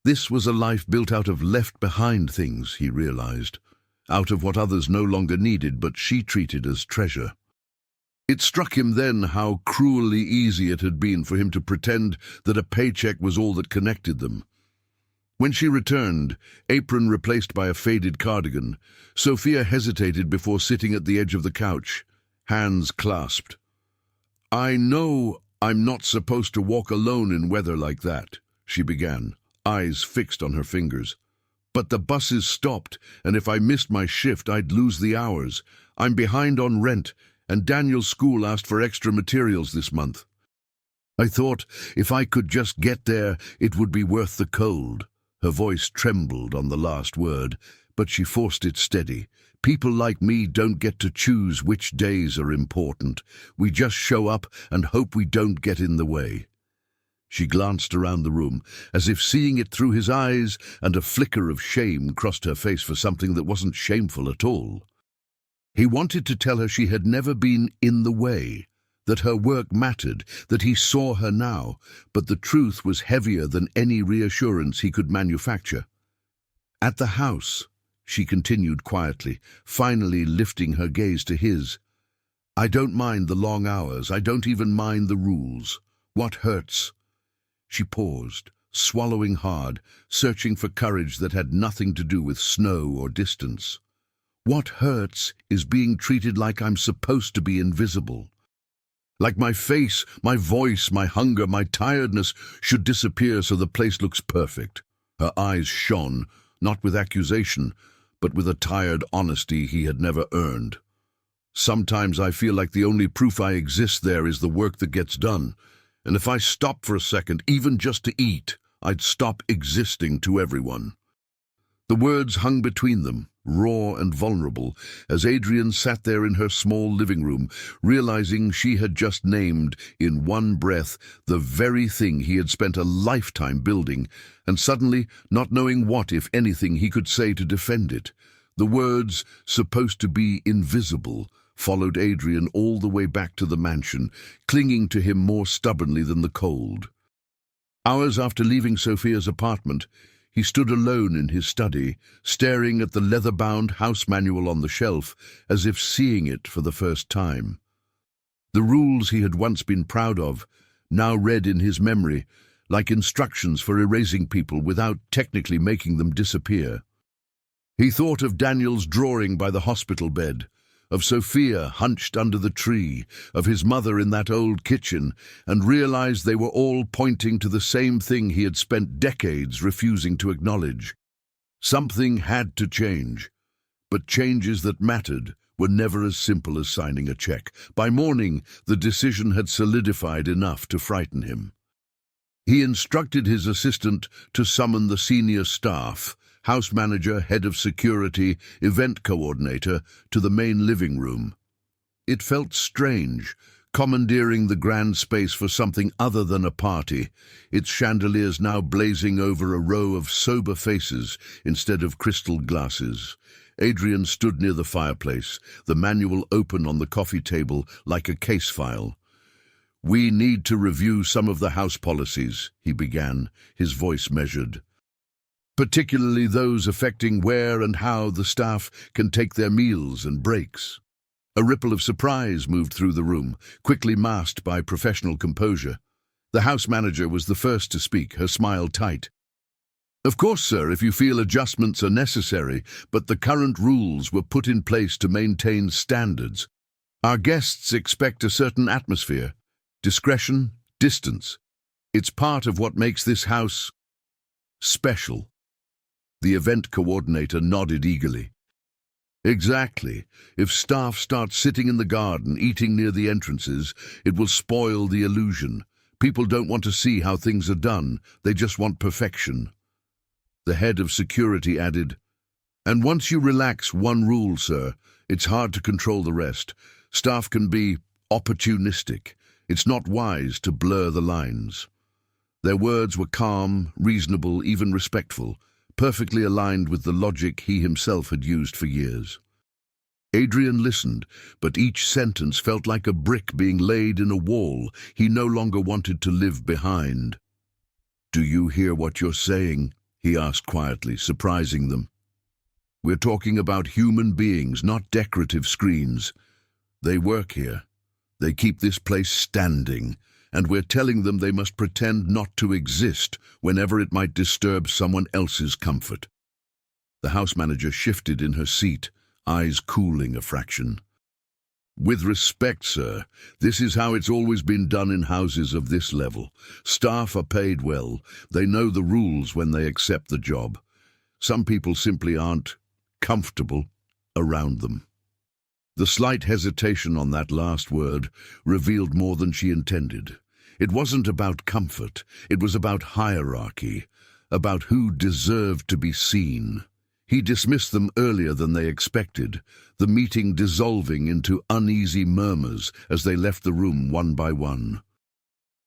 This was a life built out of left-behind things, he realized, out of what others no longer needed but she treated as treasure. It struck him then how cruelly easy it had been for him to pretend that a paycheck was all that connected them. When she returned, apron replaced by a faded cardigan, Sophia hesitated before sitting at the edge of the couch, hands clasped. "I know I'm not supposed to walk alone in weather like that," she began, eyes fixed on her fingers. "But the buses stopped, and if I missed my shift, I'd lose the hours. I'm behind on rent, and Daniel's school asked for extra materials this month. I thought if I could just get there, it would be worth the cold." Her voice trembled on the last word, but she forced it steady. "People like me don't get to choose which days are important. We just show up and hope we don't get in the way." She glanced around the room, as if seeing it through his eyes, and a flicker of shame crossed her face for something that wasn't shameful at all. He wanted to tell her she had never been in the way, that her work mattered, that he saw her now, but the truth was heavier than any reassurance he could manufacture. "At the house," she continued quietly, finally lifting her gaze to his, "I don't mind the long hours, I don't even mind the rules. What hurts?" She paused, swallowing hard, searching for courage that had nothing to do with snow or distance. "What hurts is being treated like I'm supposed to be invisible. Like my face, my voice, my hunger, my tiredness should disappear so the place looks perfect." Her eyes shone, not with accusation, but with a tired honesty he had never earned. "Sometimes I feel like the only proof I exist there is the work that gets done. And if I stopped for a second, even just to eat, I'd stop existing to everyone." The words hung between them, raw and vulnerable, as Adrian sat there in her small living room, realizing she had just named, in one breath, the very thing he had spent a lifetime building, and suddenly not knowing what, if anything, he could say to defend it. The words, "supposed to be invisible," followed Adrian all the way back to the mansion, clinging to him more stubbornly than the cold. Hours after leaving Sophia's apartment, he stood alone in his study, staring at the leather-bound house manual on the shelf, as if seeing it for the first time. The rules he had once been proud of, now read in his memory, like instructions for erasing people without technically making them disappear. He thought of Daniel's drawing by the hospital bed, of Sophia hunched under the tree, of his mother in that old kitchen, and realized they were all pointing to the same thing he had spent decades refusing to acknowledge. Something had to change, but changes that mattered were never as simple as signing a check. By morning, the decision had solidified enough to frighten him. He instructed his assistant to summon the senior staff, house manager, head of security, event coordinator, to the main living room. It felt strange, commandeering the grand space for something other than a party, its chandeliers now blazing over a row of sober faces instead of crystal glasses. Adrian stood near the fireplace, the manual open on the coffee table like a case file. "We need to review some of the house policies," he began, his voice measured. "Particularly those affecting where and how the staff can take their meals and breaks." A ripple of surprise moved through the room, quickly masked by professional composure. The house manager was the first to speak, her smile tight. "Of course, sir, if you feel adjustments are necessary, but the current rules were put in place to maintain standards. Our guests expect a certain atmosphere, discretion, distance. It's part of what makes this house special." The event coordinator nodded eagerly. "Exactly. If staff start sitting in the garden, eating near the entrances, it will spoil the illusion. People don't want to see how things are done, they just want perfection." The head of security added, "And once you relax one rule, sir, it's hard to control the rest. Staff can be opportunistic. It's not wise to blur the lines." Their words were calm, reasonable, even respectful, perfectly aligned with the logic he himself had used for years. Adrian listened, but each sentence felt like a brick being laid in a wall he no longer wanted to live behind. "Do you hear what you're saying?" he asked quietly, surprising them. "We're talking about human beings, not decorative screens. They work here. They keep this place standing, and we're telling them they must pretend not to exist whenever it might disturb someone else's comfort." The house manager shifted in her seat, eyes cooling a fraction. "With respect, sir, this is how it's always been done in houses of this level. Staff are paid well. They know the rules when they accept the job. Some people simply aren't comfortable around them." The slight hesitation on that last word revealed more than she intended. It wasn't about comfort, it was about hierarchy, about who deserved to be seen. He dismissed them earlier than they expected, the meeting dissolving into uneasy murmurs as they left the room one by one.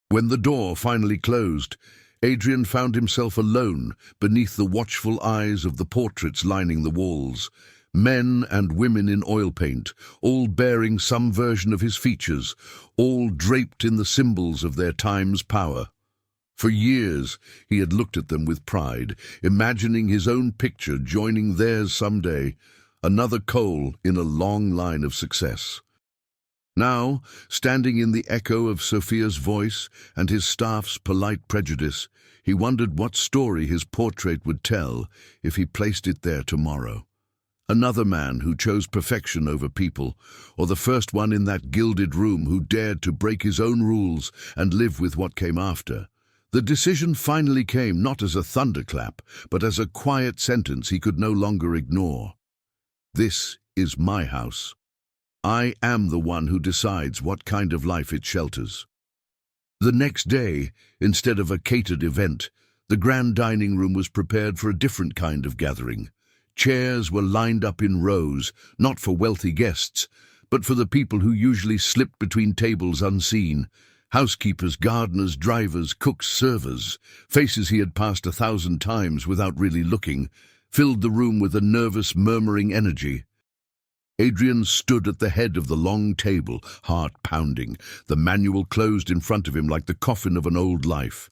When the door finally closed, Adrian found himself alone beneath the watchful eyes of the portraits lining the walls. Men and women in oil paint, all bearing some version of his features, all draped in the symbols of their time's power. For years he had looked at them with pride, imagining his own picture joining theirs someday, another coal in a long line of success. Now, standing in the echo of Sophia's voice and his staff's polite prejudice, he wondered what story his portrait would tell if he placed it there tomorrow. Another man who chose perfection over people, or the first one in that gilded room who dared to break his own rules and live with what came after. The decision finally came not as a thunderclap, but as a quiet sentence he could no longer ignore. "This is my house. I am the one who decides what kind of life it shelters." The next day, instead of a catered event, the grand dining room was prepared for a different kind of gathering. Chairs were lined up in rows, not for wealthy guests, but for the people who usually slipped between tables unseen. Housekeepers, gardeners, drivers, cooks, servers, faces he had passed 1,000 times without really looking, filled the room with a nervous, murmuring energy. Adrian stood at the head of the long table, heart pounding, the manual closed in front of him like the coffin of an old life.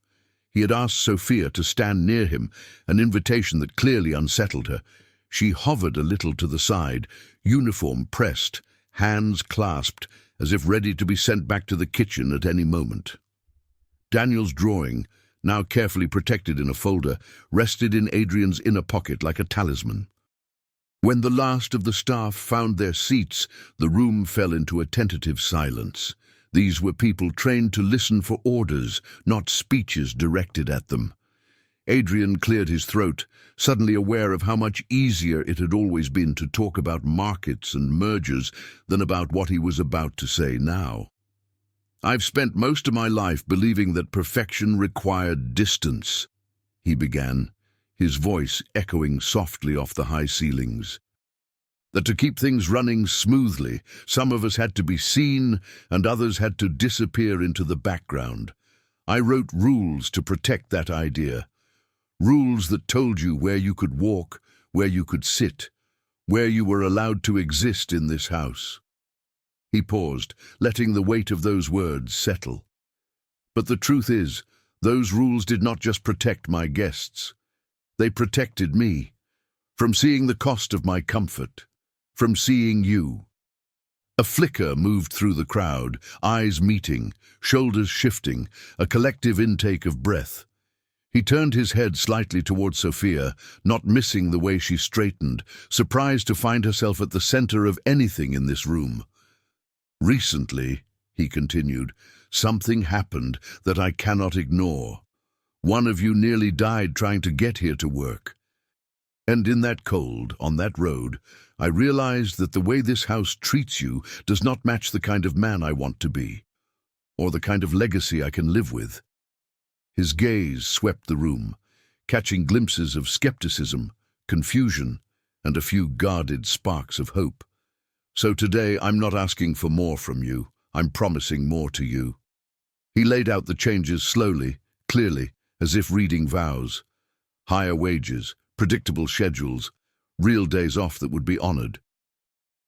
He had asked Sophia to stand near him, an invitation that clearly unsettled her. She hovered a little to the side, uniform pressed, hands clasped, as if ready to be sent back to the kitchen at any moment. Daniel's drawing, now carefully protected in a folder, rested in Adrian's inner pocket like a talisman. When the last of the staff found their seats, the room fell into a tentative silence. These were people trained to listen for orders, not speeches directed at them. Adrian cleared his throat, suddenly aware of how much easier it had always been to talk about markets and mergers than about what he was about to say now. "I've spent most of my life believing that perfection required distance," he began, his voice echoing softly off the high ceilings. "That to keep things running smoothly, some of us had to be seen and others had to disappear into the background. I wrote rules to protect that idea. Rules that told you where you could walk, where you could sit, where you were allowed to exist in this house." He paused, letting the weight of those words settle. "But the truth is, those rules did not just protect my guests. They protected me, from seeing the cost of my comfort, from seeing you." A flicker moved through the crowd, eyes meeting, shoulders shifting, a collective intake of breath. He turned his head slightly toward Sophia, not missing the way she straightened, surprised to find herself at the center of anything in this room. "Recently," he continued, "something happened that I cannot ignore. One of you nearly died trying to get here to work. And in that cold, on that road, I realized that the way this house treats you does not match the kind of man I want to be, or the kind of legacy I can live with." His gaze swept the room, catching glimpses of skepticism, confusion, and a few guarded sparks of hope. "So today I'm not asking for more from you, I'm promising more to you." He laid out the changes slowly, clearly, as if reading vows. Higher wages, predictable schedules, real days off that would be honored.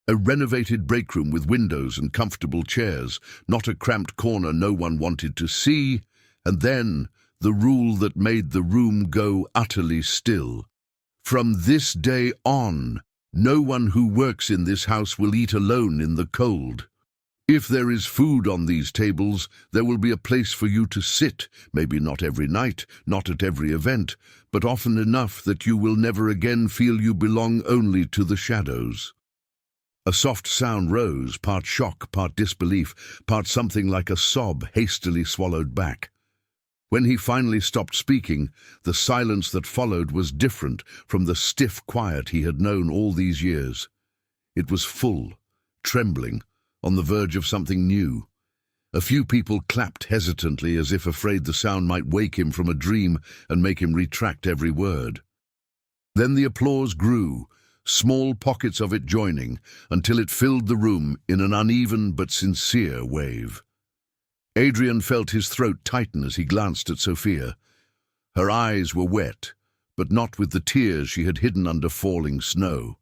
A renovated break room with windows and comfortable chairs, not a cramped corner no one wanted to see, and then the rule that made the room go utterly still. "From this day on, no one who works in this house will eat alone in the cold. If there is food on these tables, there will be a place for you to sit, maybe not every night, not at every event, but often enough that you will never again feel you belong only to the shadows." A soft sound rose, part shock, part disbelief, part something like a sob hastily swallowed back. When he finally stopped speaking, the silence that followed was different from the stiff quiet he had known all these years. It was full, trembling, on the verge of something new. A few people clapped hesitantly as if afraid the sound might wake him from a dream and make him retract every word. Then the applause grew, small pockets of it joining, until it filled the room in an uneven but sincere wave. Adrian felt his throat tighten as he glanced at Sophia. Her eyes were wet, but not with the tears she had hidden under falling snow.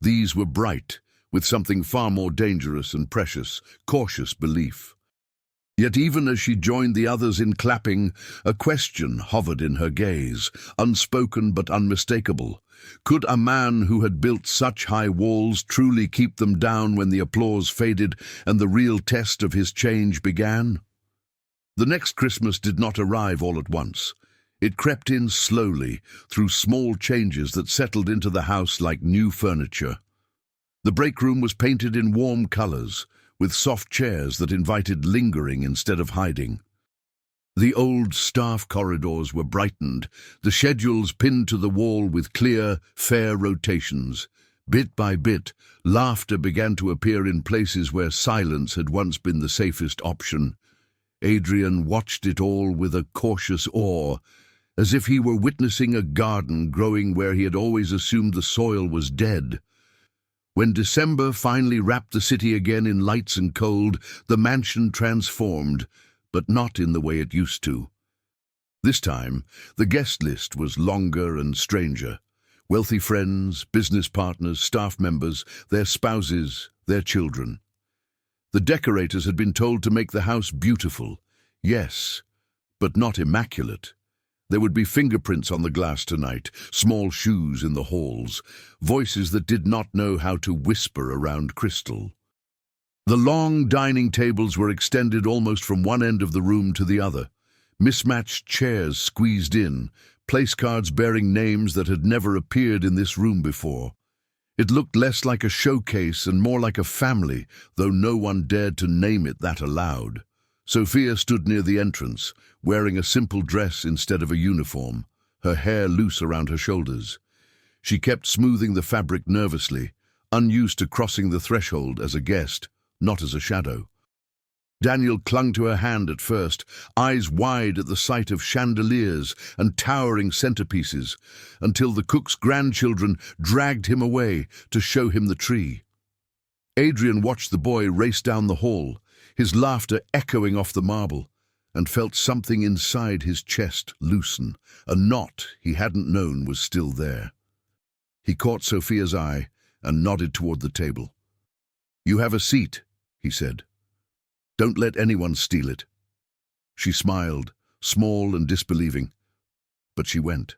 These were bright, with something far more dangerous and precious, cautious belief. Yet even as she joined the others in clapping, a question hovered in her gaze, unspoken but unmistakable. Could a man who had built such high walls truly keep them down when the applause faded and the real test of his change began? The next Christmas did not arrive all at once. It crept in slowly, through small changes that settled into the house like new furniture. The break room was painted in warm colors, with soft chairs that invited lingering instead of hiding. The old staff corridors were brightened, the schedules pinned to the wall with clear, fair rotations. Bit by bit, laughter began to appear in places where silence had once been the safest option. Adrian watched it all with a cautious awe, as if he were witnessing a garden growing where he had always assumed the soil was dead. When December finally wrapped the city again in lights and cold, the mansion transformed, but not in the way it used to. This time, the guest list was longer and stranger. Wealthy friends, business partners, staff members, their spouses, their children. The decorators had been told to make the house beautiful, yes, but not immaculate. There would be fingerprints on the glass tonight, small shoes in the halls, voices that did not know how to whisper around crystal. The long dining tables were extended almost from one end of the room to the other. Mismatched chairs squeezed in, place cards bearing names that had never appeared in this room before. It looked less like a showcase and more like a family, though no one dared to name it that aloud. Sophia stood near the entrance, wearing a simple dress instead of a uniform, her hair loose around her shoulders. She kept smoothing the fabric nervously, unused to crossing the threshold as a guest, not as a shadow. Daniel clung to her hand at first, eyes wide at the sight of chandeliers and towering centerpieces, until the cook's grandchildren dragged him away to show him the tree. Adrian watched the boy race down the hall, his laughter echoing off the marble, and felt something inside his chest loosen. A knot he hadn't known was still there. He caught Sophia's eye and nodded toward the table. "You have a seat," he said. "Don't let anyone steal it." She smiled, small and disbelieving, but she went.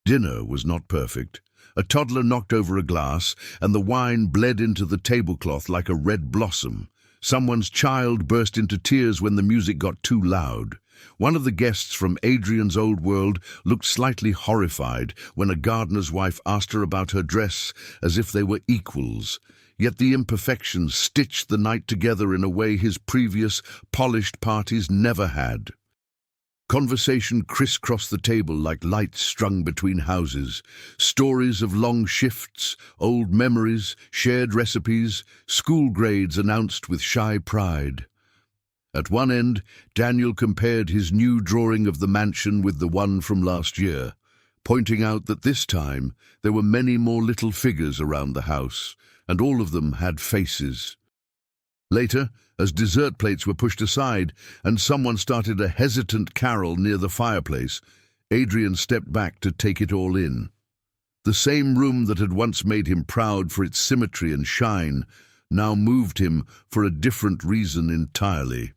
Dinner was not perfect. A toddler knocked over a glass, and the wine bled into the tablecloth like a red blossom. Someone's child burst into tears when the music got too loud. One of the guests from Adrian's old world looked slightly horrified when a gardener's wife asked her about her dress, as if they were equals. Yet the imperfections stitched the night together in a way his previous, polished parties never had. Conversation crisscrossed the table like lights strung between houses. Stories of long shifts, old memories, shared recipes, school grades announced with shy pride. At one end, Daniel compared his new drawing of the mansion with the one from last year, pointing out that this time there were many more little figures around the house, and all of them had faces. Later, as dessert plates were pushed aside and someone started a hesitant carol near the fireplace, Adrian stepped back to take it all in. The same room that had once made him proud for its symmetry and shine now moved him for a different reason entirely.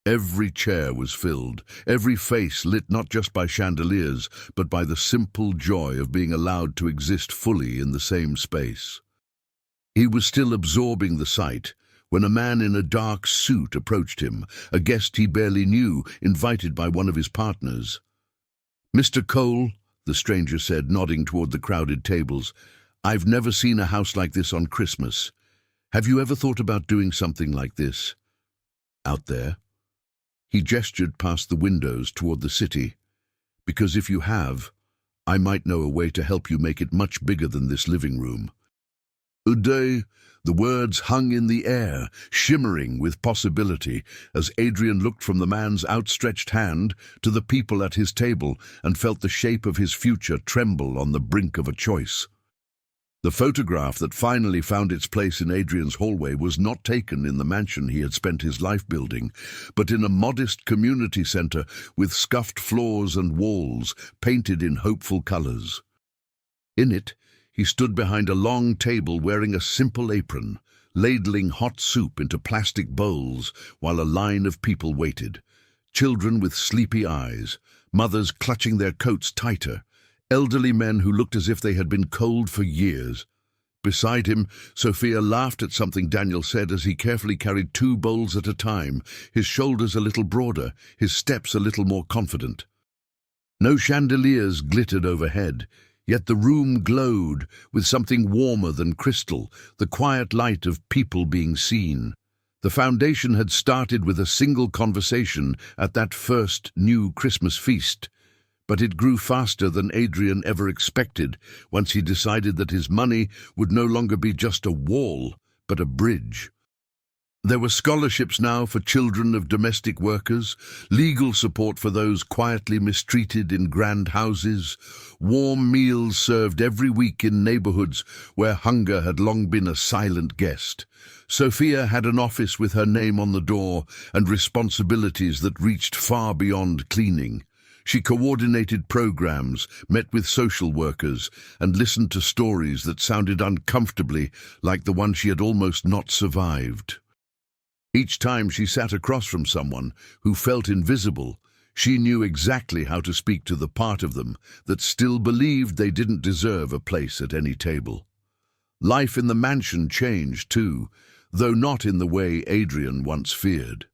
Every chair was filled, every face lit not just by chandeliers, but by the simple joy of being allowed to exist fully in the same space. He was still absorbing the sight when a man in a dark suit approached him, a guest he barely knew, invited by one of his partners. "Mr. Cole," the stranger said, nodding toward the crowded tables, "I've never seen a house like this on Christmas. Have you ever thought about doing something like this out there?" He gestured past the windows toward the city. "Because if you have, I might know a way to help you make it much bigger than this living room." Uday, the words hung in the air, shimmering with possibility, as Adrian looked from the man's outstretched hand to the people at his table and felt the shape of his future tremble on the brink of a choice. The photograph that finally found its place in Adrian's hallway was not taken in the mansion he had spent his life building, but in a modest community center with scuffed floors and walls painted in hopeful colors. In it, he stood behind a long table wearing a simple apron, ladling hot soup into plastic bowls while a line of people waited. Children with sleepy eyes, mothers clutching their coats tighter, elderly men who looked as if they had been cold for years. Beside him, Sophia laughed at something Daniel said as he carefully carried 2 bowls at a time, his shoulders a little broader, his steps a little more confident. No chandeliers glittered overhead, yet the room glowed with something warmer than crystal, the quiet light of people being seen. The foundation had started with a single conversation at that first new Christmas feast, but it grew faster than Adrian ever expected once he decided that his money would no longer be just a wall, but a bridge. There were scholarships now for children of domestic workers, legal support for those quietly mistreated in grand houses, warm meals served every week in neighborhoods where hunger had long been a silent guest. Sophia had an office with her name on the door and responsibilities that reached far beyond cleaning. She coordinated programs, met with social workers, and listened to stories that sounded uncomfortably like the one she had almost not survived. Each time she sat across from someone who felt invisible, she knew exactly how to speak to the part of them that still believed they didn't deserve a place at any table. Life in the mansion changed too, though not in the way Adrian once feared.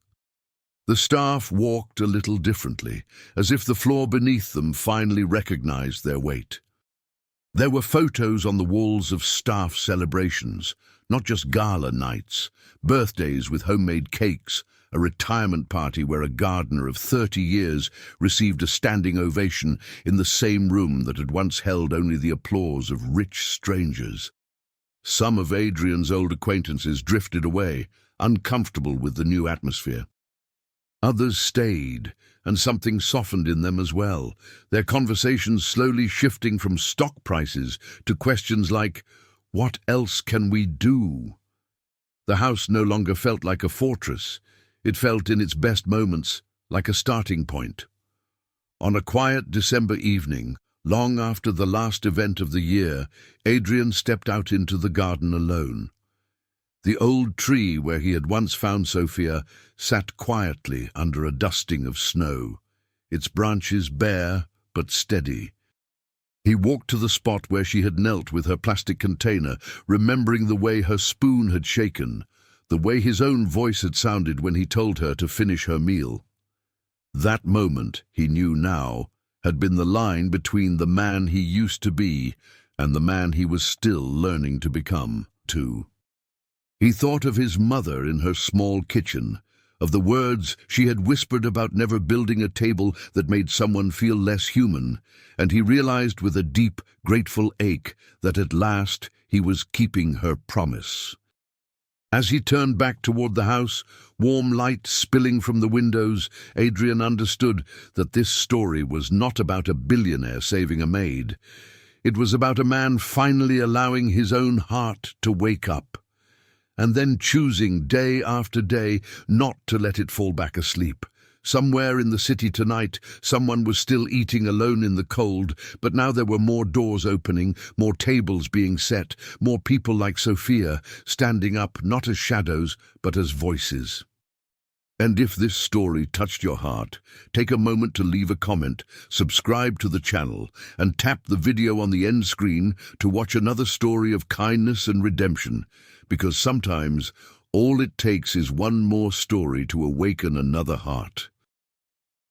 The staff walked a little differently, as if the floor beneath them finally recognized their weight. There were photos on the walls of staff celebrations, not just gala nights, birthdays with homemade cakes, a retirement party where a gardener of 30 years received a standing ovation in the same room that had once held only the applause of rich strangers. Some of Adrian's old acquaintances drifted away, uncomfortable with the new atmosphere. Others stayed, and something softened in them as well, their conversations slowly shifting from stock prices to questions like, "What else can we do?" The house no longer felt like a fortress. It felt in its best moments like a starting point. On a quiet December evening, long after the last event of the year, Adrian stepped out into the garden alone. The old tree where he had once found Sophia sat quietly under a dusting of snow, its branches bare but steady. He walked to the spot where she had knelt with her plastic container, remembering the way her spoon had shaken, the way his own voice had sounded when he told her to finish her meal. That moment, he knew now, had been the line between the man he used to be and the man he was still learning to become, too. He thought of his mother in her small kitchen, of the words she had whispered about never building a table that made someone feel less human, and he realized with a deep, grateful ache that at last he was keeping her promise. As he turned back toward the house, warm light spilling from the windows, Adrian understood that this story was not about a billionaire saving a maid. It was about a man finally allowing his own heart to wake up, and then choosing day after day not to let it fall back asleep. Somewhere in the city tonight, someone was still eating alone in the cold, but now there were more doors opening, more tables being set, more people like Sophia, standing up not as shadows, but as voices. And if this story touched your heart, take a moment to leave a comment, subscribe to the channel, and tap the video on the end screen to watch another story of kindness and redemption, because sometimes all it takes is one more story to awaken another heart.